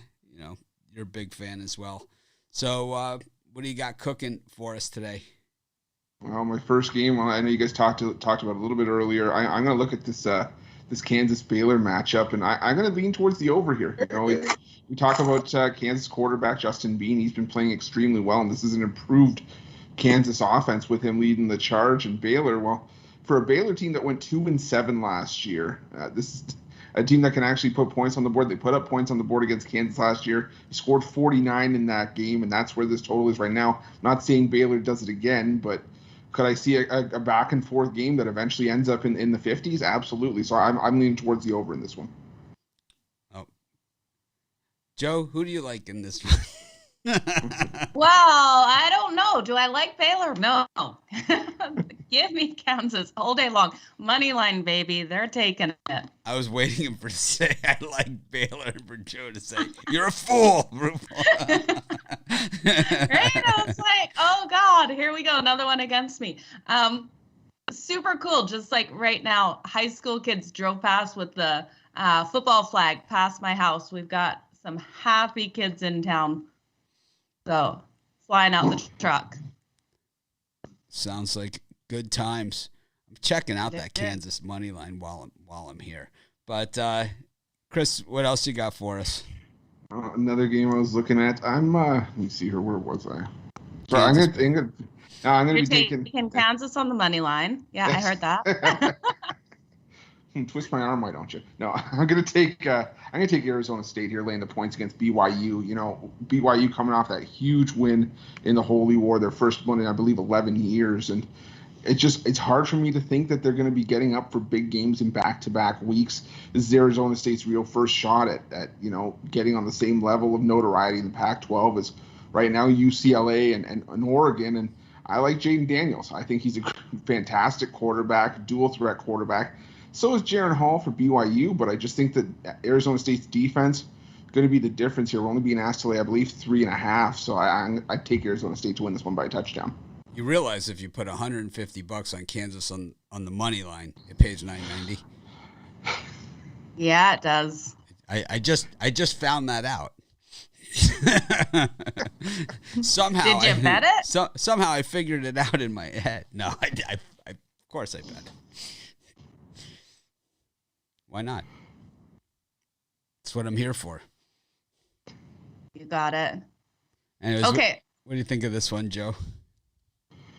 Speaker 1: you're a big fan as well. So what do you got cooking for us today?
Speaker 8: Well, my first game. Well, I know you guys talked about it a little bit earlier. I'm going to look at this Kansas Baylor matchup, and I'm going to lean towards the over here. We talk about Kansas quarterback Justin Bean. He's been playing extremely well, and this is an improved Kansas offense with him leading the charge. And Baylor, well, for a Baylor team that went 2-7 last year, this is a team that can actually put points on the board. They put up points on the board against Kansas last year. He scored 49 in that game, and that's where this total is right now. I'm not saying Baylor does it again, but could I see a back and forth game that eventually ends up in the 50s? Absolutely. So I'm leaning towards the over in this one.
Speaker 1: Oh, Joe, who do you like in this one?
Speaker 2: Well, I don't know. Do I like Baylor? No. Give me Kansas all day long. Money line, baby. They're taking it.
Speaker 1: I was waiting for to say I like Baylor and for Joe to say, you're a fool.
Speaker 2: Right? I was like, oh, God, here we go. Another one against me. Super cool. Just like right now, high school kids drove past with the football flag past my house. We've got some happy kids in town. So, flying out the truck.
Speaker 1: Sounds like good times. I'm checking out that Kansas money line while I'm here. But Chris, what else you got for us?
Speaker 8: Another game I was looking at. Let me see here. Where was I? Sorry, I'm gonna be taking
Speaker 2: Kansas on the money line. Yeah, I heard that.
Speaker 8: Twist my arm, why don't you? No, I'm gonna take Arizona State here, laying the points against BYU. BYU coming off that huge win in the Holy War, their first one in I believe 11 years, and it's hard for me to think that they're going to be getting up for big games in back-to-back weeks. This is Arizona State's real first shot at getting on the same level of notoriety in the Pac-12 as right now UCLA and Oregon. And I like Jaden Daniels. I think he's a fantastic quarterback, dual threat quarterback. So is Jaron Hall for BYU, but I just think that Arizona State's defense is going to be the difference here. We're only being asked to lay, I believe, 3.5. So I take Arizona State to win this one by a touchdown.
Speaker 1: You realize if you put $150 on Kansas on the money line, it pays $9.90.
Speaker 2: Yeah, it does.
Speaker 1: I just found that out. Somehow.
Speaker 2: Did you bet it?
Speaker 1: Somehow I figured it out in my head. No, I of course I bet. Why not? That's what I'm here for.
Speaker 2: You got it.
Speaker 1: Anyways,
Speaker 2: okay.
Speaker 1: What do you think of this one, Joe?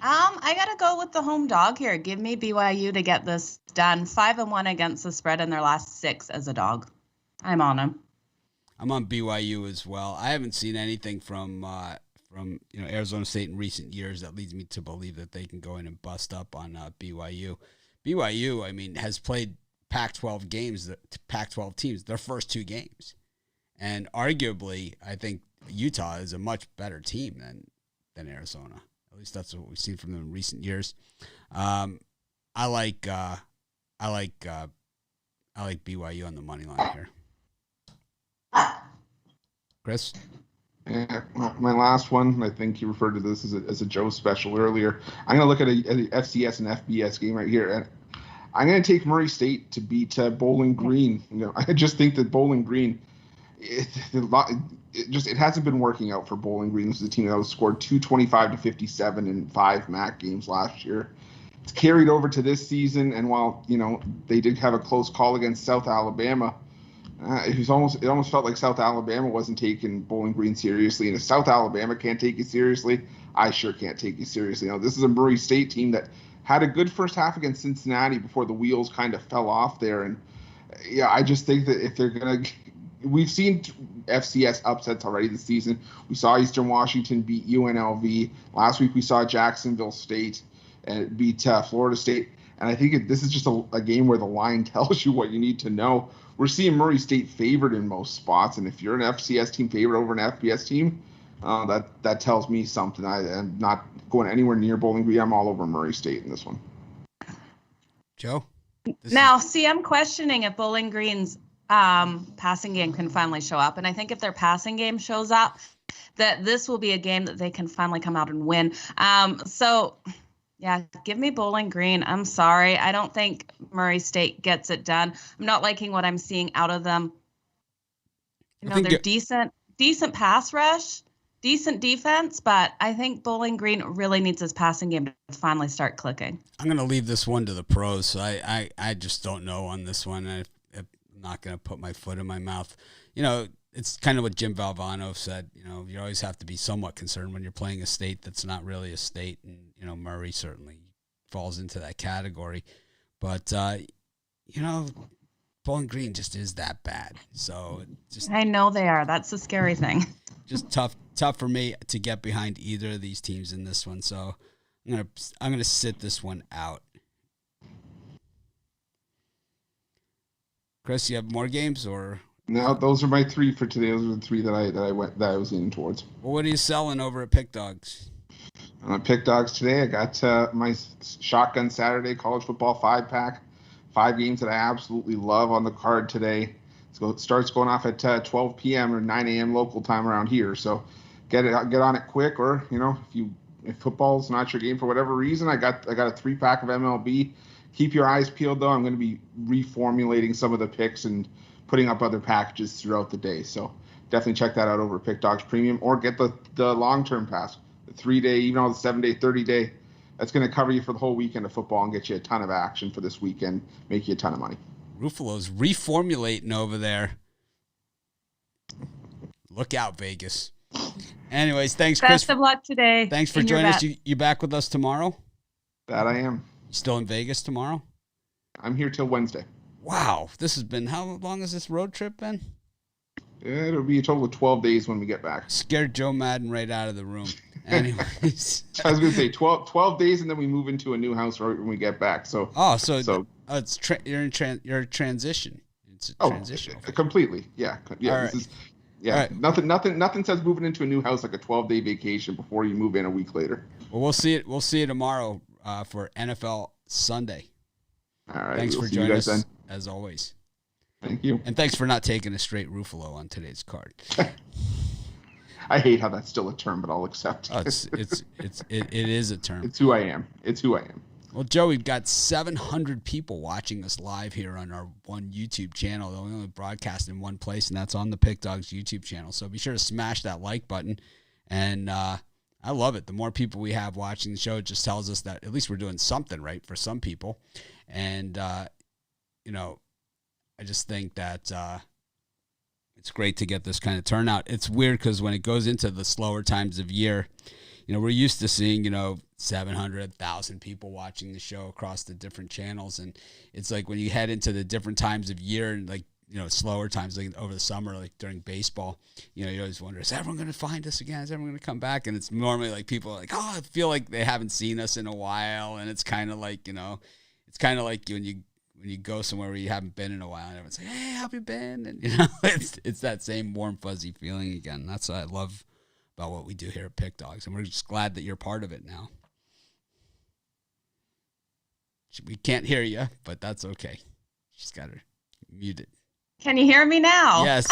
Speaker 2: I gotta go with the home dog here. Give me BYU to get this done. 5-1 against the spread in their last 6 as a dog. I'm on them.
Speaker 1: I'm on BYU as well. I haven't seen anything from Arizona State in recent years that leads me to believe that they can go in and bust up on BYU. BYU, I mean, has played Pac-12 games, Pac-12 teams, their first 2 games, and arguably, I think Utah is a much better team than Arizona. At least that's what we've seen from them in recent years. I like BYU on the money line here. Chris?
Speaker 8: Yeah, my last one, I think you referred to this as a Joe special earlier. I'm going to look at a FCS and FBS game right here. And I'm going to take Murray State to beat Bowling Green. I just think that Bowling Green, it hasn't been working out for Bowling Green. This is a team that was scored 225-57 in 5 MAC games last year. It's carried over to this season, and while they did have a close call against South Alabama, it almost felt like South Alabama wasn't taking Bowling Green seriously. And if South Alabama can't take you seriously, I sure can't take you seriously. This is a Murray State team that had a good first half against Cincinnati before the wheels kind of fell off there. And yeah, I just think that if they're going to – we've seen FCS upsets already this season. We saw Eastern Washington beat UNLV. Last week we saw Jacksonville State and beat Florida State. And I think this is just a game where the line tells you what you need to know. We're seeing Murray State favored in most spots, and if you're an FCS team favored over an FBS team, that tells me something. I'm not going anywhere near Bowling Green. I'm all over Murray State in this one.
Speaker 1: Joe?
Speaker 2: I'm questioning if Bowling Green's passing game can finally show up, and I think if their passing game shows up, that this will be a game that they can finally come out and win. Yeah, give me Bowling Green. I'm sorry. I don't think Murray State gets it done. I'm not liking what I'm seeing out of them. They're decent pass rush, decent defense, but I think Bowling Green really needs his passing game to finally start clicking.
Speaker 1: I'm going to leave this one to the pros. So I just don't know on this one. I'm not going to put my foot in my mouth. It's kind of what Jim Valvano said. You always have to be somewhat concerned when you're playing a state that's not really a state, and Murray certainly falls into that category. But Bowling Green just is that bad. So
Speaker 2: I know they are. That's the scary thing.
Speaker 1: Just tough for me to get behind either of these teams in this one. So I'm gonna sit this one out. Chris, you have more games or?
Speaker 8: No, those are my 3 for today. Those are the 3 that I was leaning towards.
Speaker 1: Well, what are you selling over at Pick Dogs?
Speaker 8: On Pick Dogs today, I got my Shotgun Saturday college football 5-pack. 5 games that I absolutely love on the card today. So it starts going off at 12 p.m. or 9 a.m. local time around here. So get on it quick, or if football's not your game for whatever reason, I got a 3-pack of MLB. Keep your eyes peeled though. I'm going to be reformulating some of the picks and putting up other packages throughout the day. So definitely check that out over at Pick Dogs Premium, or get the long-term pass, the 3-day, even all the 7-day, 30-day. That's going to cover you for the whole weekend of football and get you a ton of action for this weekend, make you a ton of money.
Speaker 1: Ruffalo's reformulating over there. Look out, Vegas. Anyways, thanks, Chris.
Speaker 2: Best of luck today.
Speaker 1: Thanks for joining us. You back with us tomorrow?
Speaker 8: That I am.
Speaker 1: You still in Vegas tomorrow?
Speaker 8: I'm here till Wednesday.
Speaker 1: Wow. This has been, how long has this road trip been?
Speaker 8: Yeah, it'll be a total of 12 days when we get back.
Speaker 1: Scared Joe Madden right out of the room. Anyways.
Speaker 8: I was going to say 12 days, and then we move into a new house right when we get back. So
Speaker 1: it's you're in transition. It's a transition.
Speaker 8: Completely. Yeah.
Speaker 1: All right.
Speaker 8: Right. Nothing says moving into a new house like a 12-day vacation before you move in a week later.
Speaker 1: Well, we'll see it tomorrow for NFL Sunday.
Speaker 8: All right.
Speaker 1: Thanks for joining us then, as always.
Speaker 8: Thank you.
Speaker 1: And thanks for not taking a straight Ruffalo on today's card.
Speaker 8: I hate how that's still a term, but I'll accept
Speaker 1: it. It is a term.
Speaker 8: It's who I am.
Speaker 1: Well, Joe, we've got 700 people watching us live here on our one YouTube channel. We only broadcast in one place, and that's on the Pick Dogs YouTube channel. So be sure to smash that like button. And I love it. The more people we have watching the show, it just tells us that at least we're doing something right for some people. And, I just think that it's great to get this kind of turnout. It's weird because when it goes into the slower times of year, we're used to seeing, 700,000 people watching the show across the different channels. And it's like when you head into the different times of year and like, slower times like over the summer, like during baseball, you always wonder, is everyone going to find us again? Is everyone going to come back? And it's normally like people are like, oh, I feel like they haven't seen us in a while. And it's kind of like, it's kind of like when you go somewhere where you haven't been in a while and everyone's like, hey, how have you been? And, it's that same warm, fuzzy feeling again. That's what I love about what we do here at Pick Dogs. And we're just glad that you're part of it now. We can't hear you, but that's okay. She's got her muted.
Speaker 2: Can you hear me now?
Speaker 1: Yes.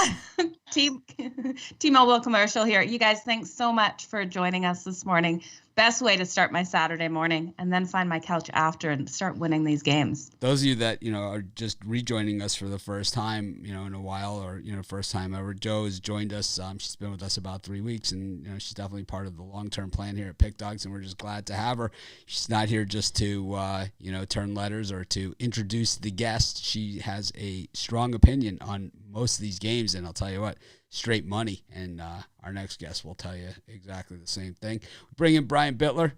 Speaker 2: T-Mobile commercial here. You guys, thanks so much for joining us this morning. Best way to start my Saturday morning, and then find my couch after and start winning these games.
Speaker 1: Those of you that, are just rejoining us for the first time, in a while, or, first time ever, Jo has joined us. She's been with us about 3 weeks, and, she's definitely part of the long-term plan here at Pick Dogs, and we're just glad to have her. She's not here just to, turn letters or to introduce the guest. She has a strong opinion on most of these games, and I'll tell you what, straight money. And our next guest will tell you exactly the same thing. We bring in Brian Bittler,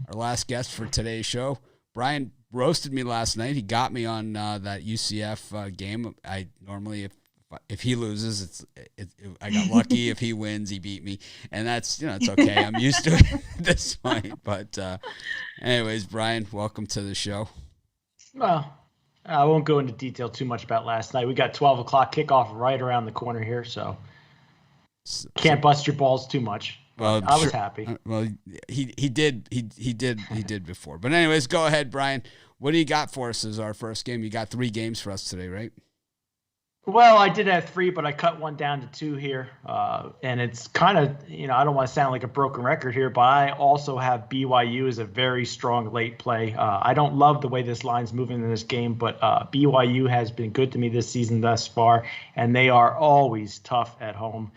Speaker 1: our last guest for today's show. Brian roasted me last night. He got me on that UCF game. I normally, if he loses, I got lucky. If he wins, he beat me, and that's it's okay. I'm used to it at this point. But anyways, Brian, welcome to the show.
Speaker 9: Well, I won't go into detail too much about last night. We got 12 o'clock kickoff right around the corner here, so can't bust your balls too much. Well, I was happy.
Speaker 1: Well, he did before. But anyways, go ahead, Brian. What do you got for us as our first game? You got 3 games for us today, right?
Speaker 9: Well, I did have 3, but I cut one down to 2 here. And it's kind of, I don't want to sound like a broken record here, but I also have BYU as a very strong late play. I don't love the way this line's moving in this game, but BYU has been good to me this season thus far, and they are always tough at home.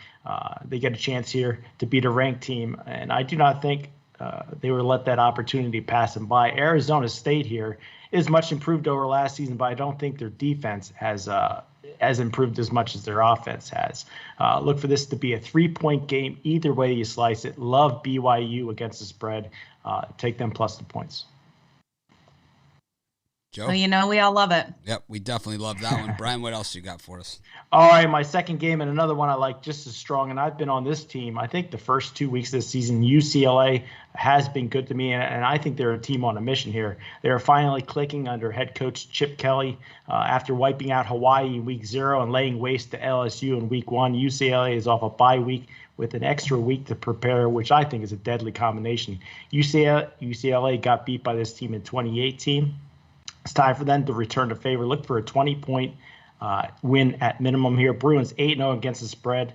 Speaker 9: They get a chance here to beat a ranked team, and I do not think they would let that opportunity pass them by. Arizona State here is much improved over last season, but I don't think their defense has improved as much as their offense has. Look for this to be a 3-point game. Either way you slice it. Love BYU against the spread. Take them plus the points.
Speaker 1: Jo?
Speaker 2: Well, we all love it.
Speaker 1: Yep, we definitely love that one. Brian, what else you got for us?
Speaker 9: All right, my second game and another one I like just as strong, and I've been on this team. I think the first 2 weeks this season, UCLA has been good to me, and I think they're a team on a mission here. They're finally clicking under head coach Chip Kelly. After wiping out Hawaii in week 0 and laying waste to LSU in week 1, UCLA is off a bye week with an extra week to prepare, which I think is a deadly combination. UCLA got beat by this team in 2018. It's time for them to return to favor. Look for a 20-point win at minimum here. Bruins 8-0 against the spread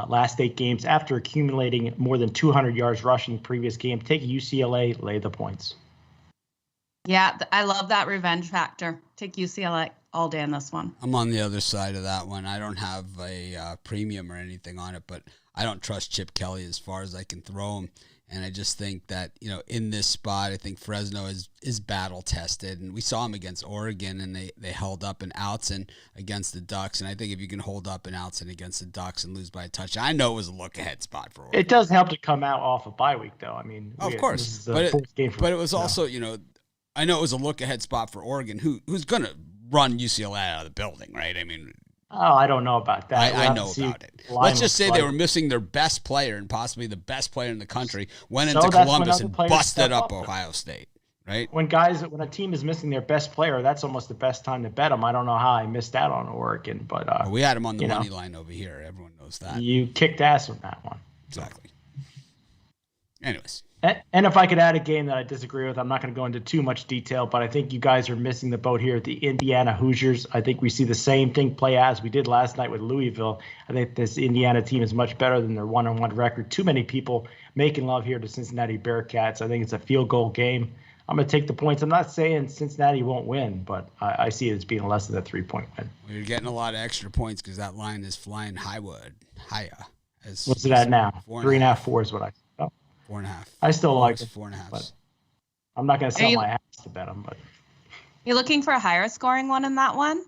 Speaker 9: last 8 games after accumulating more than 200 yards rushing previous game. Take UCLA, lay the points.
Speaker 2: Yeah, I love that revenge factor. Take UCLA all day on this one.
Speaker 1: I'm on the other side of that one. I don't have a premium or anything on it, but I don't trust Chip Kelly as far as I can throw him. And I just think that, in this spot, I think Fresno is battle tested. And we saw him against Oregon, and they held up in outs and against the Ducks. And I think if you can hold up in outs and against the Ducks and lose by a touchdown, I know it was a look-ahead spot for Oregon.
Speaker 9: It does help to come out off a bye week, though. I mean,
Speaker 1: of course. But it was also, I know it was a look-ahead spot for Oregon, who's going to run UCLA out of the building, right? I mean,
Speaker 9: oh, I don't know about that.
Speaker 1: I know about it. Let's just say they were missing their best player and possibly the best player in the country, went into Columbus and busted up Ohio State, right?
Speaker 9: When a team is missing their best player, that's almost the best time to bet them. I don't know how I missed out on Oregon, but
Speaker 1: we had them on the money line over here. Everyone knows that.
Speaker 9: You kicked ass on that one.
Speaker 1: Exactly. Anyways.
Speaker 9: And if I could add a game that I disagree with, I'm not going to go into too much detail, but I think you guys are missing the boat here at the Indiana Hoosiers. I think we see the same thing play as we did last night with Louisville. I think this Indiana team is much better than their 1-1 record. Too many people making love here to Cincinnati Bearcats. I think it's a field goal game. I'm going to take the points. I'm not saying Cincinnati won't win, but I see it as being less than a 3-point win.
Speaker 1: Well, you're getting a lot of extra points because that line is flying higher.
Speaker 9: What's it at now? 3.5, 4 is what I
Speaker 1: 4.5.
Speaker 9: I still like it.
Speaker 1: 4.5.
Speaker 9: I'm not going to sell my house to bet them, but
Speaker 2: you're looking for a higher scoring one in that one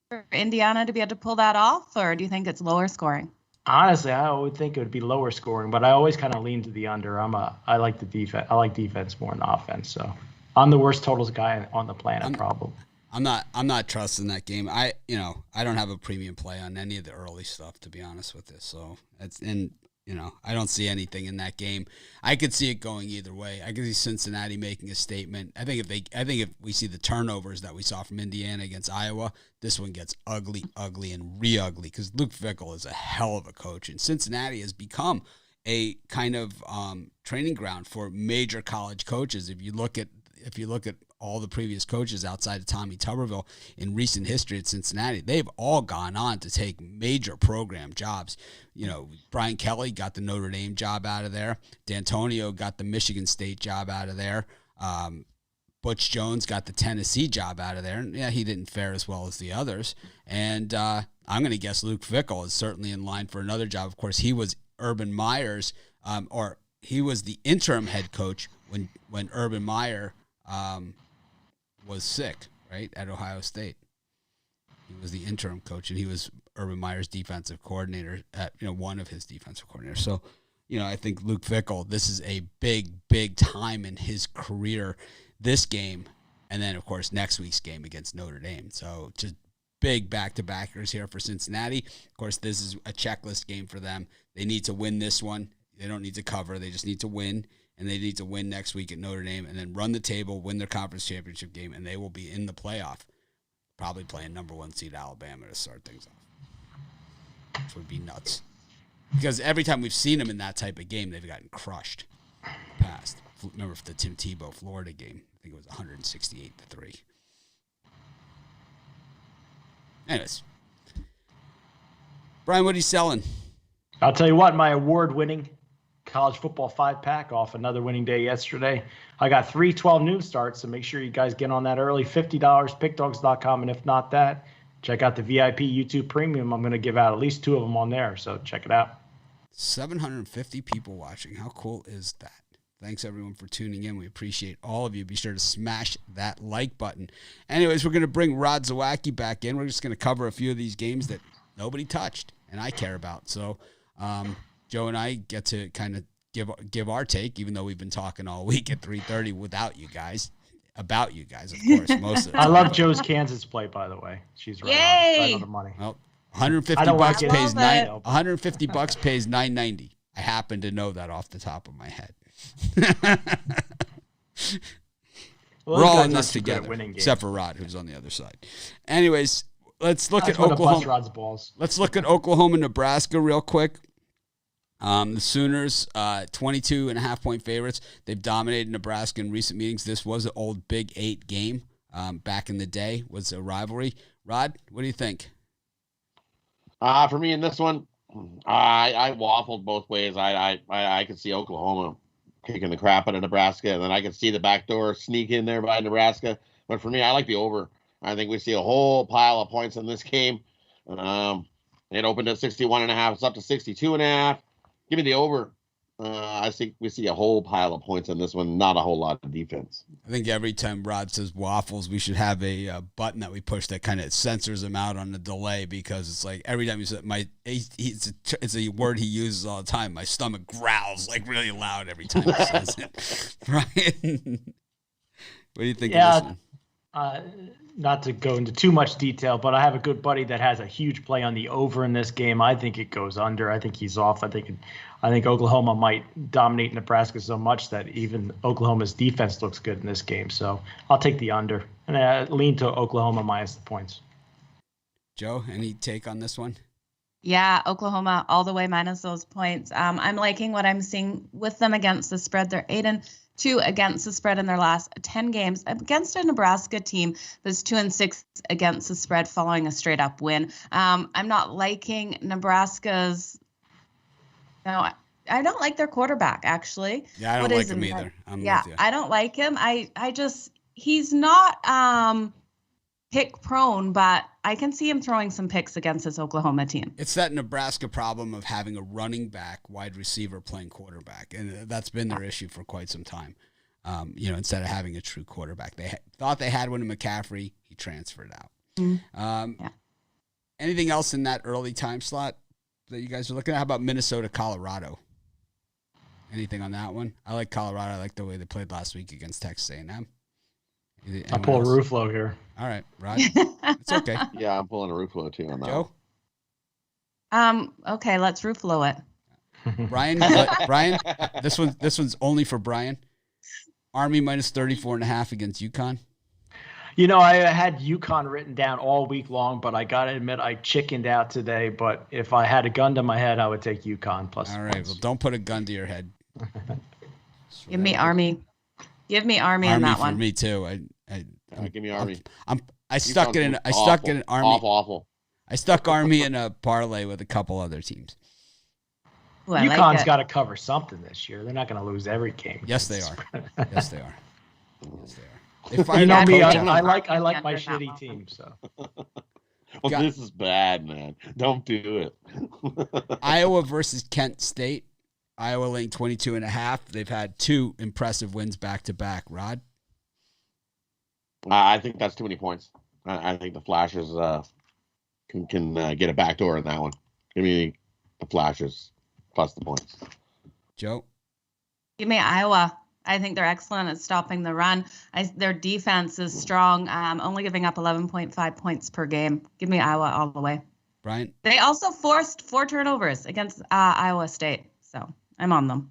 Speaker 2: for Indiana to be able to pull that off, or do you think it's lower scoring?
Speaker 9: Honestly, I would think it would be lower scoring, but I always kind of lean to the under. I like the defense. I like defense more than offense. So I'm the worst totals guy on the planet, probably.
Speaker 1: I'm not trusting that game. I don't have a premium play on any of the early stuff, to be honest with this. So I don't see anything in that game. I could see it going either way. I could see Cincinnati making a statement. I think if we see the turnovers that we saw from Indiana against Iowa, this one gets ugly, and re-ugly, because Luke Fickell is a hell of a coach, and Cincinnati has become a kind of training ground for major college coaches. If you look at all the previous coaches outside of Tommy Tuberville in recent history at Cincinnati, they've all gone on to take major program jobs. Brian Kelly got the Notre Dame job out of there. D'Antonio got the Michigan State job out of there. Butch Jones got the Tennessee job out of there. And yeah, he didn't fare as well as the others. And I'm going to guess Luke Fickell is certainly in line for another job. Of course, he was Urban Meyer's, or he was the interim head coach when Urban Meyer was sick, right, at Ohio State. He was the interim coach, and he was Urban Meyer's defensive coordinator, one of his defensive coordinators. So, I think Luke Fickell, this is a big, big time in his career, this game, and then, of course, next week's game against Notre Dame. So just big back-to-backers here for Cincinnati. Of course, this is a checklist game for them. They need to win this one. They don't need to cover. They just need to win. And they need to win next week at Notre Dame and then run the table, win their conference championship game, and they will be in the playoff, probably playing number 1 seed Alabama to start things off, which would be nuts. Because every time we've seen them in that type of game, they've gotten crushed in the past. Remember the Tim Tebow Florida game? I think it was 168-3. Anyways, Brian, what are you selling?
Speaker 9: I'll tell you what, my award-winning college football 5-pack off another winning day yesterday. I got 3 12 noon starts, so make sure you guys get on that early. $50, pickdogs.com, and if not that, check out the VIP YouTube Premium. I'm going to give out at least 2 of them on there, so check it out.
Speaker 1: 750 people watching. How cool is that? Thanks, everyone, for tuning in. We appreciate all of you. Be sure to smash that like button. Anyways, we're going to bring Rod Zawacki back in. We're just going to cover a few of these games that nobody touched and I care about. So, Joe and I get to kind of give our take, even though we've been talking all week at 3:30 without you guys, about you guys, of course. Most of the time.
Speaker 9: I love Joe's Kansas play, by the way. She's right on the money.
Speaker 1: Well, $150 pays $9.90. I happen to know that off the top of my head. We're all in this together, except for Rod, who's on the other side. Anyways, let's look at Oklahoma. Let's look at Oklahoma, Nebraska real quick. The Sooners, 22.5-point favorites. They've dominated Nebraska in recent meetings. This was an old Big 8 game back in the day, was a rivalry. Rod, what do you think?
Speaker 6: For me in this one, I waffled both ways. I could see Oklahoma kicking the crap out of Nebraska, and then I could see the backdoor sneak in there by Nebraska. But for me, I like the over. I think we see a whole pile of points in this game. It opened at 61.5. It's up to 62.5. Give me the over. I think we see a whole pile of points on this one, not a whole lot of defense.
Speaker 1: I think every time Rod says waffles, we should have a button that we push that kind of censors him out on the delay, because it's like every time he says it's a word he uses all the time. My stomach growls like really loud every time he says it. Right? What do you think of this one?
Speaker 9: Not to go into too much detail, but I have a good buddy that has a huge play on the over in this game. I think it goes under. I think he's off. I think Oklahoma might dominate Nebraska so much that even Oklahoma's defense looks good in this game. So I'll take the under, and I lean to Oklahoma minus the points.
Speaker 1: Joe, any take on this one?
Speaker 2: Yeah, Oklahoma all the way minus those points. I'm liking what I'm seeing with them against the spread. They're 8-2 against the spread in their last 10 games against a Nebraska team that's 2-6 against the spread following a straight up win. I'm not liking Nebraska's. No, I don't like their quarterback, actually.
Speaker 1: Yeah, I don't like him either. I'm with you.
Speaker 2: I don't like him. He's not pick prone, but I can see him throwing some picks against this Oklahoma team.
Speaker 1: It's that Nebraska problem of having a running back, wide receiver playing quarterback, and that's been their issue for quite some time. Instead of having a true quarterback, they thought they had one in McCaffrey. He transferred out.
Speaker 2: Mm-hmm.
Speaker 1: Anything else in that early time slot that you guys are looking at? How about Minnesota, Colorado? Anything on that one? I like Colorado. I like the way they played last week against Texas A&M.
Speaker 9: I'll pull a Ruffalo here.
Speaker 1: All right, Rod. It's okay.
Speaker 6: Yeah, I'm pulling a Ruffalo too on that.
Speaker 1: Joe?
Speaker 2: Okay, let's Ruffalo it.
Speaker 1: Brian, this one's only for Brian. Army minus 34.5 against UConn.
Speaker 9: You know, I had UConn written down all week long, but I got to admit I chickened out today. But if I had a gun to my head, I would take UConn plus.
Speaker 1: All right, well, don't put a gun to your head.
Speaker 2: Give me Army. Give me Army in that one.
Speaker 1: For me too.
Speaker 6: Give me Army.
Speaker 1: I stuck it in Army.
Speaker 6: Awful.
Speaker 1: I stuck Army in a parlay with a couple other teams.
Speaker 2: Ooh,
Speaker 9: UConn's got to cover something this year. They're not going to lose every game.
Speaker 1: Yes, they are. Yes, they are. Yes, they are.
Speaker 9: You know me. I like my shitty team. So.
Speaker 6: Well, this is bad, man. Don't do it.
Speaker 1: Iowa versus Kent State. Iowa laying 22.5. They've had 2 impressive wins back to back. Rod?
Speaker 6: I think that's too many points. I think the Flashers can get a backdoor in that one. Give me the Flashers plus the points.
Speaker 1: Joe?
Speaker 2: Give me Iowa. I think they're excellent at stopping the run. Their defense is strong, only giving up 11.5 points per game. Give me Iowa all the way.
Speaker 1: Brian?
Speaker 2: They also forced 4 turnovers against Iowa State, so I'm on them.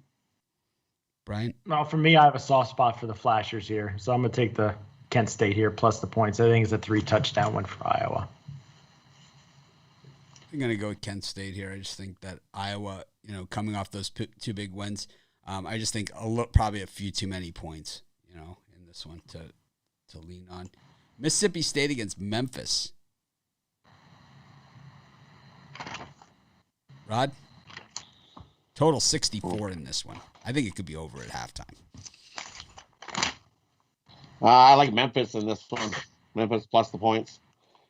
Speaker 1: Brian?
Speaker 9: Well, for me, I have a soft spot for the Flashers here, so I'm going to take the Kent State here plus the points. I think it's a 3-touchdown win for Iowa.
Speaker 1: I'm going to go with Kent State here. I just think that Iowa, coming off those 2 big wins, I just think probably a few too many points, in this one to lean on. Mississippi State against Memphis. Rod? Total 64 in this one. I think it could be over at halftime.
Speaker 6: I like Memphis in this one. Memphis plus the points.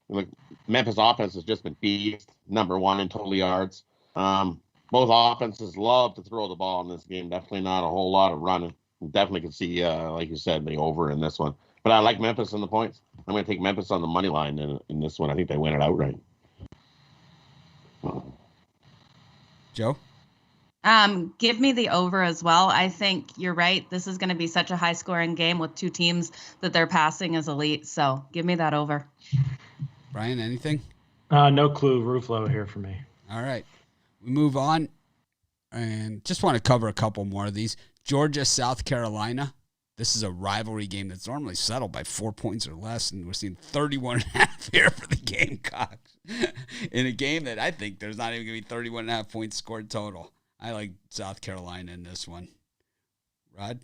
Speaker 6: Look, Memphis offense has just been beast, number 1 in total yards. Both offenses love to throw the ball in this game. Definitely not a whole lot of running. Definitely can see, like you said, the over in this one. But I like Memphis in the points. I'm going to take Memphis on the money line in this one. I think they win it outright.
Speaker 1: Joe?
Speaker 2: Give me the over as well. I think you're right. This is going to be such a high-scoring game with 2 teams that their passing is elite. So give me that over.
Speaker 1: Brian, anything?
Speaker 9: No clue. Ruffalo here for me.
Speaker 1: All right. We move on and just want to cover a couple more of these. Georgia, South Carolina. This is a rivalry game that's normally settled by 4 points or less, and we're seeing 31.5 here for the Gamecocks in a game that I think there's not even going to be 31.5 points scored total. I like South Carolina in this one. Rod?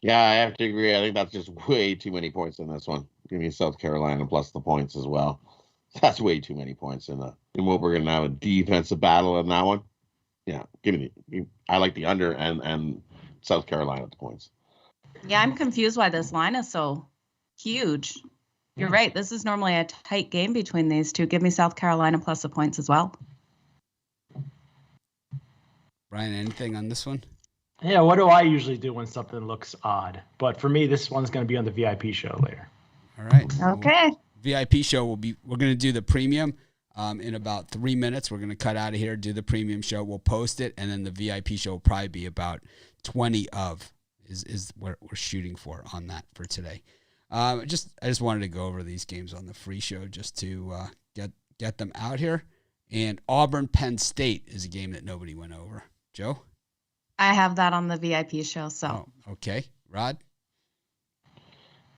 Speaker 6: Yeah, I have to agree. I think that's just way too many points in this one. Give me South Carolina plus the points as well. That's way too many points in what we're going to have a defensive battle in that one. Yeah, I like the under and South Carolina at the points.
Speaker 2: Yeah, I'm confused why this line is so huge. You're right. This is normally a tight game between these two. Give me South Carolina plus the points as well.
Speaker 1: Brian, anything on this one?
Speaker 9: Yeah, what do I usually do when something looks odd? But for me, this one's going to be on the VIP show later.
Speaker 1: All right.
Speaker 2: Okay.
Speaker 1: VIP show we're going to do the premium in about 3 minutes. We're going to cut out of here, do the premium show. We'll post it, and then the VIP show will probably be about 20 of is what we're shooting for on that for today. I just wanted to go over these games on the free show just to get them out here. And Auburn Penn State is a game that nobody went over. Joe?
Speaker 2: I have that on the VIP show. So.
Speaker 1: Oh, okay. Rod?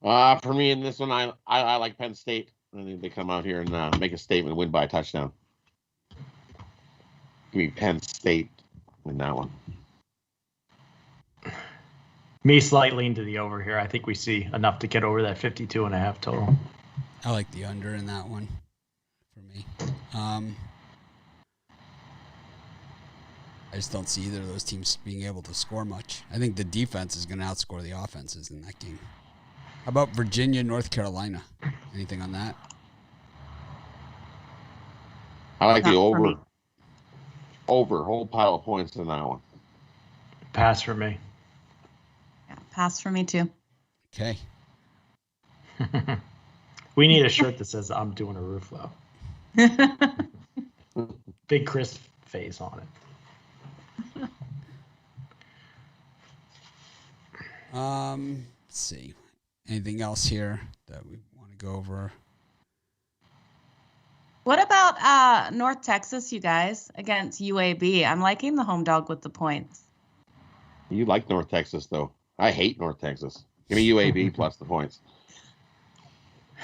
Speaker 6: For me in this one, I like Penn State. I think they come out here and make a statement, win by a touchdown. Give me Penn State in that one.
Speaker 9: Me slightly into the over here. I think we see enough to get over that 52.5 total.
Speaker 1: I like the under in that one for me. I just don't see either of those teams being able to score much. I think the defense is going to outscore the offenses in that game. How about Virginia, North Carolina? Anything on that?
Speaker 6: I like the over. Over, whole pile of points in that one.
Speaker 9: Pass for me.
Speaker 2: Yeah, pass for me too.
Speaker 1: Okay.
Speaker 9: We need a shirt that says I'm doing a Ruffalo. Big Chris phase on it.
Speaker 1: Let's see. Anything else here that we want to go over?
Speaker 2: What about North Texas, you guys, against UAB? I'm liking the home dog with the points.
Speaker 6: You like North Texas, though. I hate North Texas. Give me UAB plus the points.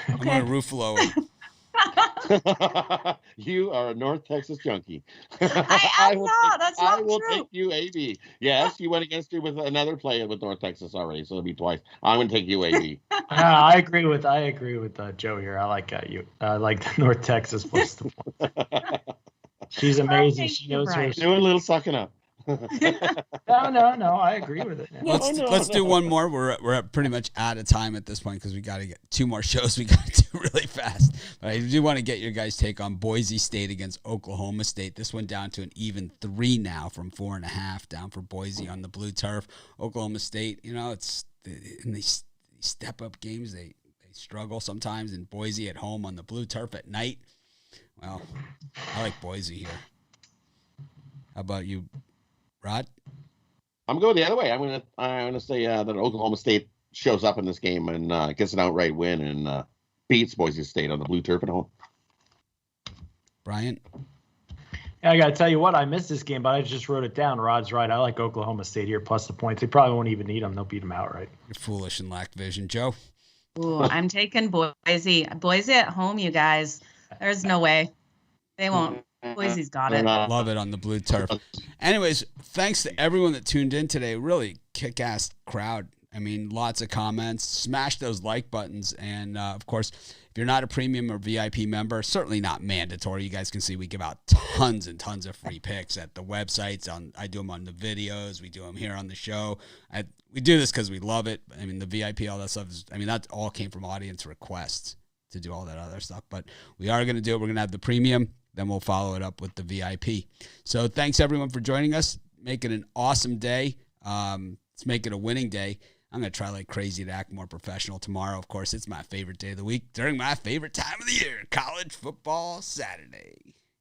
Speaker 1: I'm going to Ruffalo it.
Speaker 6: You are a North Texas junkie.
Speaker 2: I'm not. That's not
Speaker 6: I will
Speaker 2: true.
Speaker 6: take UAB. Yes, you went against you with another play with North Texas already, so it'll be twice. I'm going to take UAB.
Speaker 9: I agree with Joe here. I like the North Texas plus the points. She's amazing. She knows her.
Speaker 6: Doing a little sucking up.
Speaker 9: No. I agree with it.
Speaker 1: Let's do one more. We're at pretty much out of time at this point because we got to get 2 more shows. We got to do really fast. But I do want to get your guys' take on Boise State against Oklahoma State. This went down to an even 3 now from 4.5 down for Boise on the blue turf. Oklahoma State, it's in these step up games they struggle sometimes. And Boise at home on the blue turf at night. Well, I like Boise here. How about you, Rod?
Speaker 6: I'm going the other way. I'm gonna say that Oklahoma State shows up in this game and gets an outright win and beats Boise State on the blue turf at home.
Speaker 1: Bryant?
Speaker 9: Yeah, I got to tell you what, I missed this game, but I just wrote it down. Rod's right. I like Oklahoma State here plus the points. They probably won't even need them. They'll beat them outright.
Speaker 1: You're foolish and lack vision. Joe?
Speaker 2: Ooh, I'm taking Boise. Boise at home, you guys. There's no way. They won't. Boise's got it.
Speaker 1: Love it on the blue turf. Anyways, thanks to everyone that tuned in today. Really kick-ass crowd. I mean, lots of comments. Smash those like buttons. And, of course, if you're not a premium or VIP member, certainly not mandatory. You guys can see we give out tons and tons of free picks at the websites. I do them on the videos. We do them here on the show. We do this because we love it. I mean, the VIP, all that stuff. That all came from audience requests to do all that other stuff. But we are going to do it. We're going to have the premium. Then we'll follow it up with the VIP. So thanks, everyone, for joining us. Make it an awesome day. Let's make it a winning day. I'm going to try like crazy to act more professional tomorrow. Of course, it's my favorite day of the week during my favorite time of the year, college football Saturday.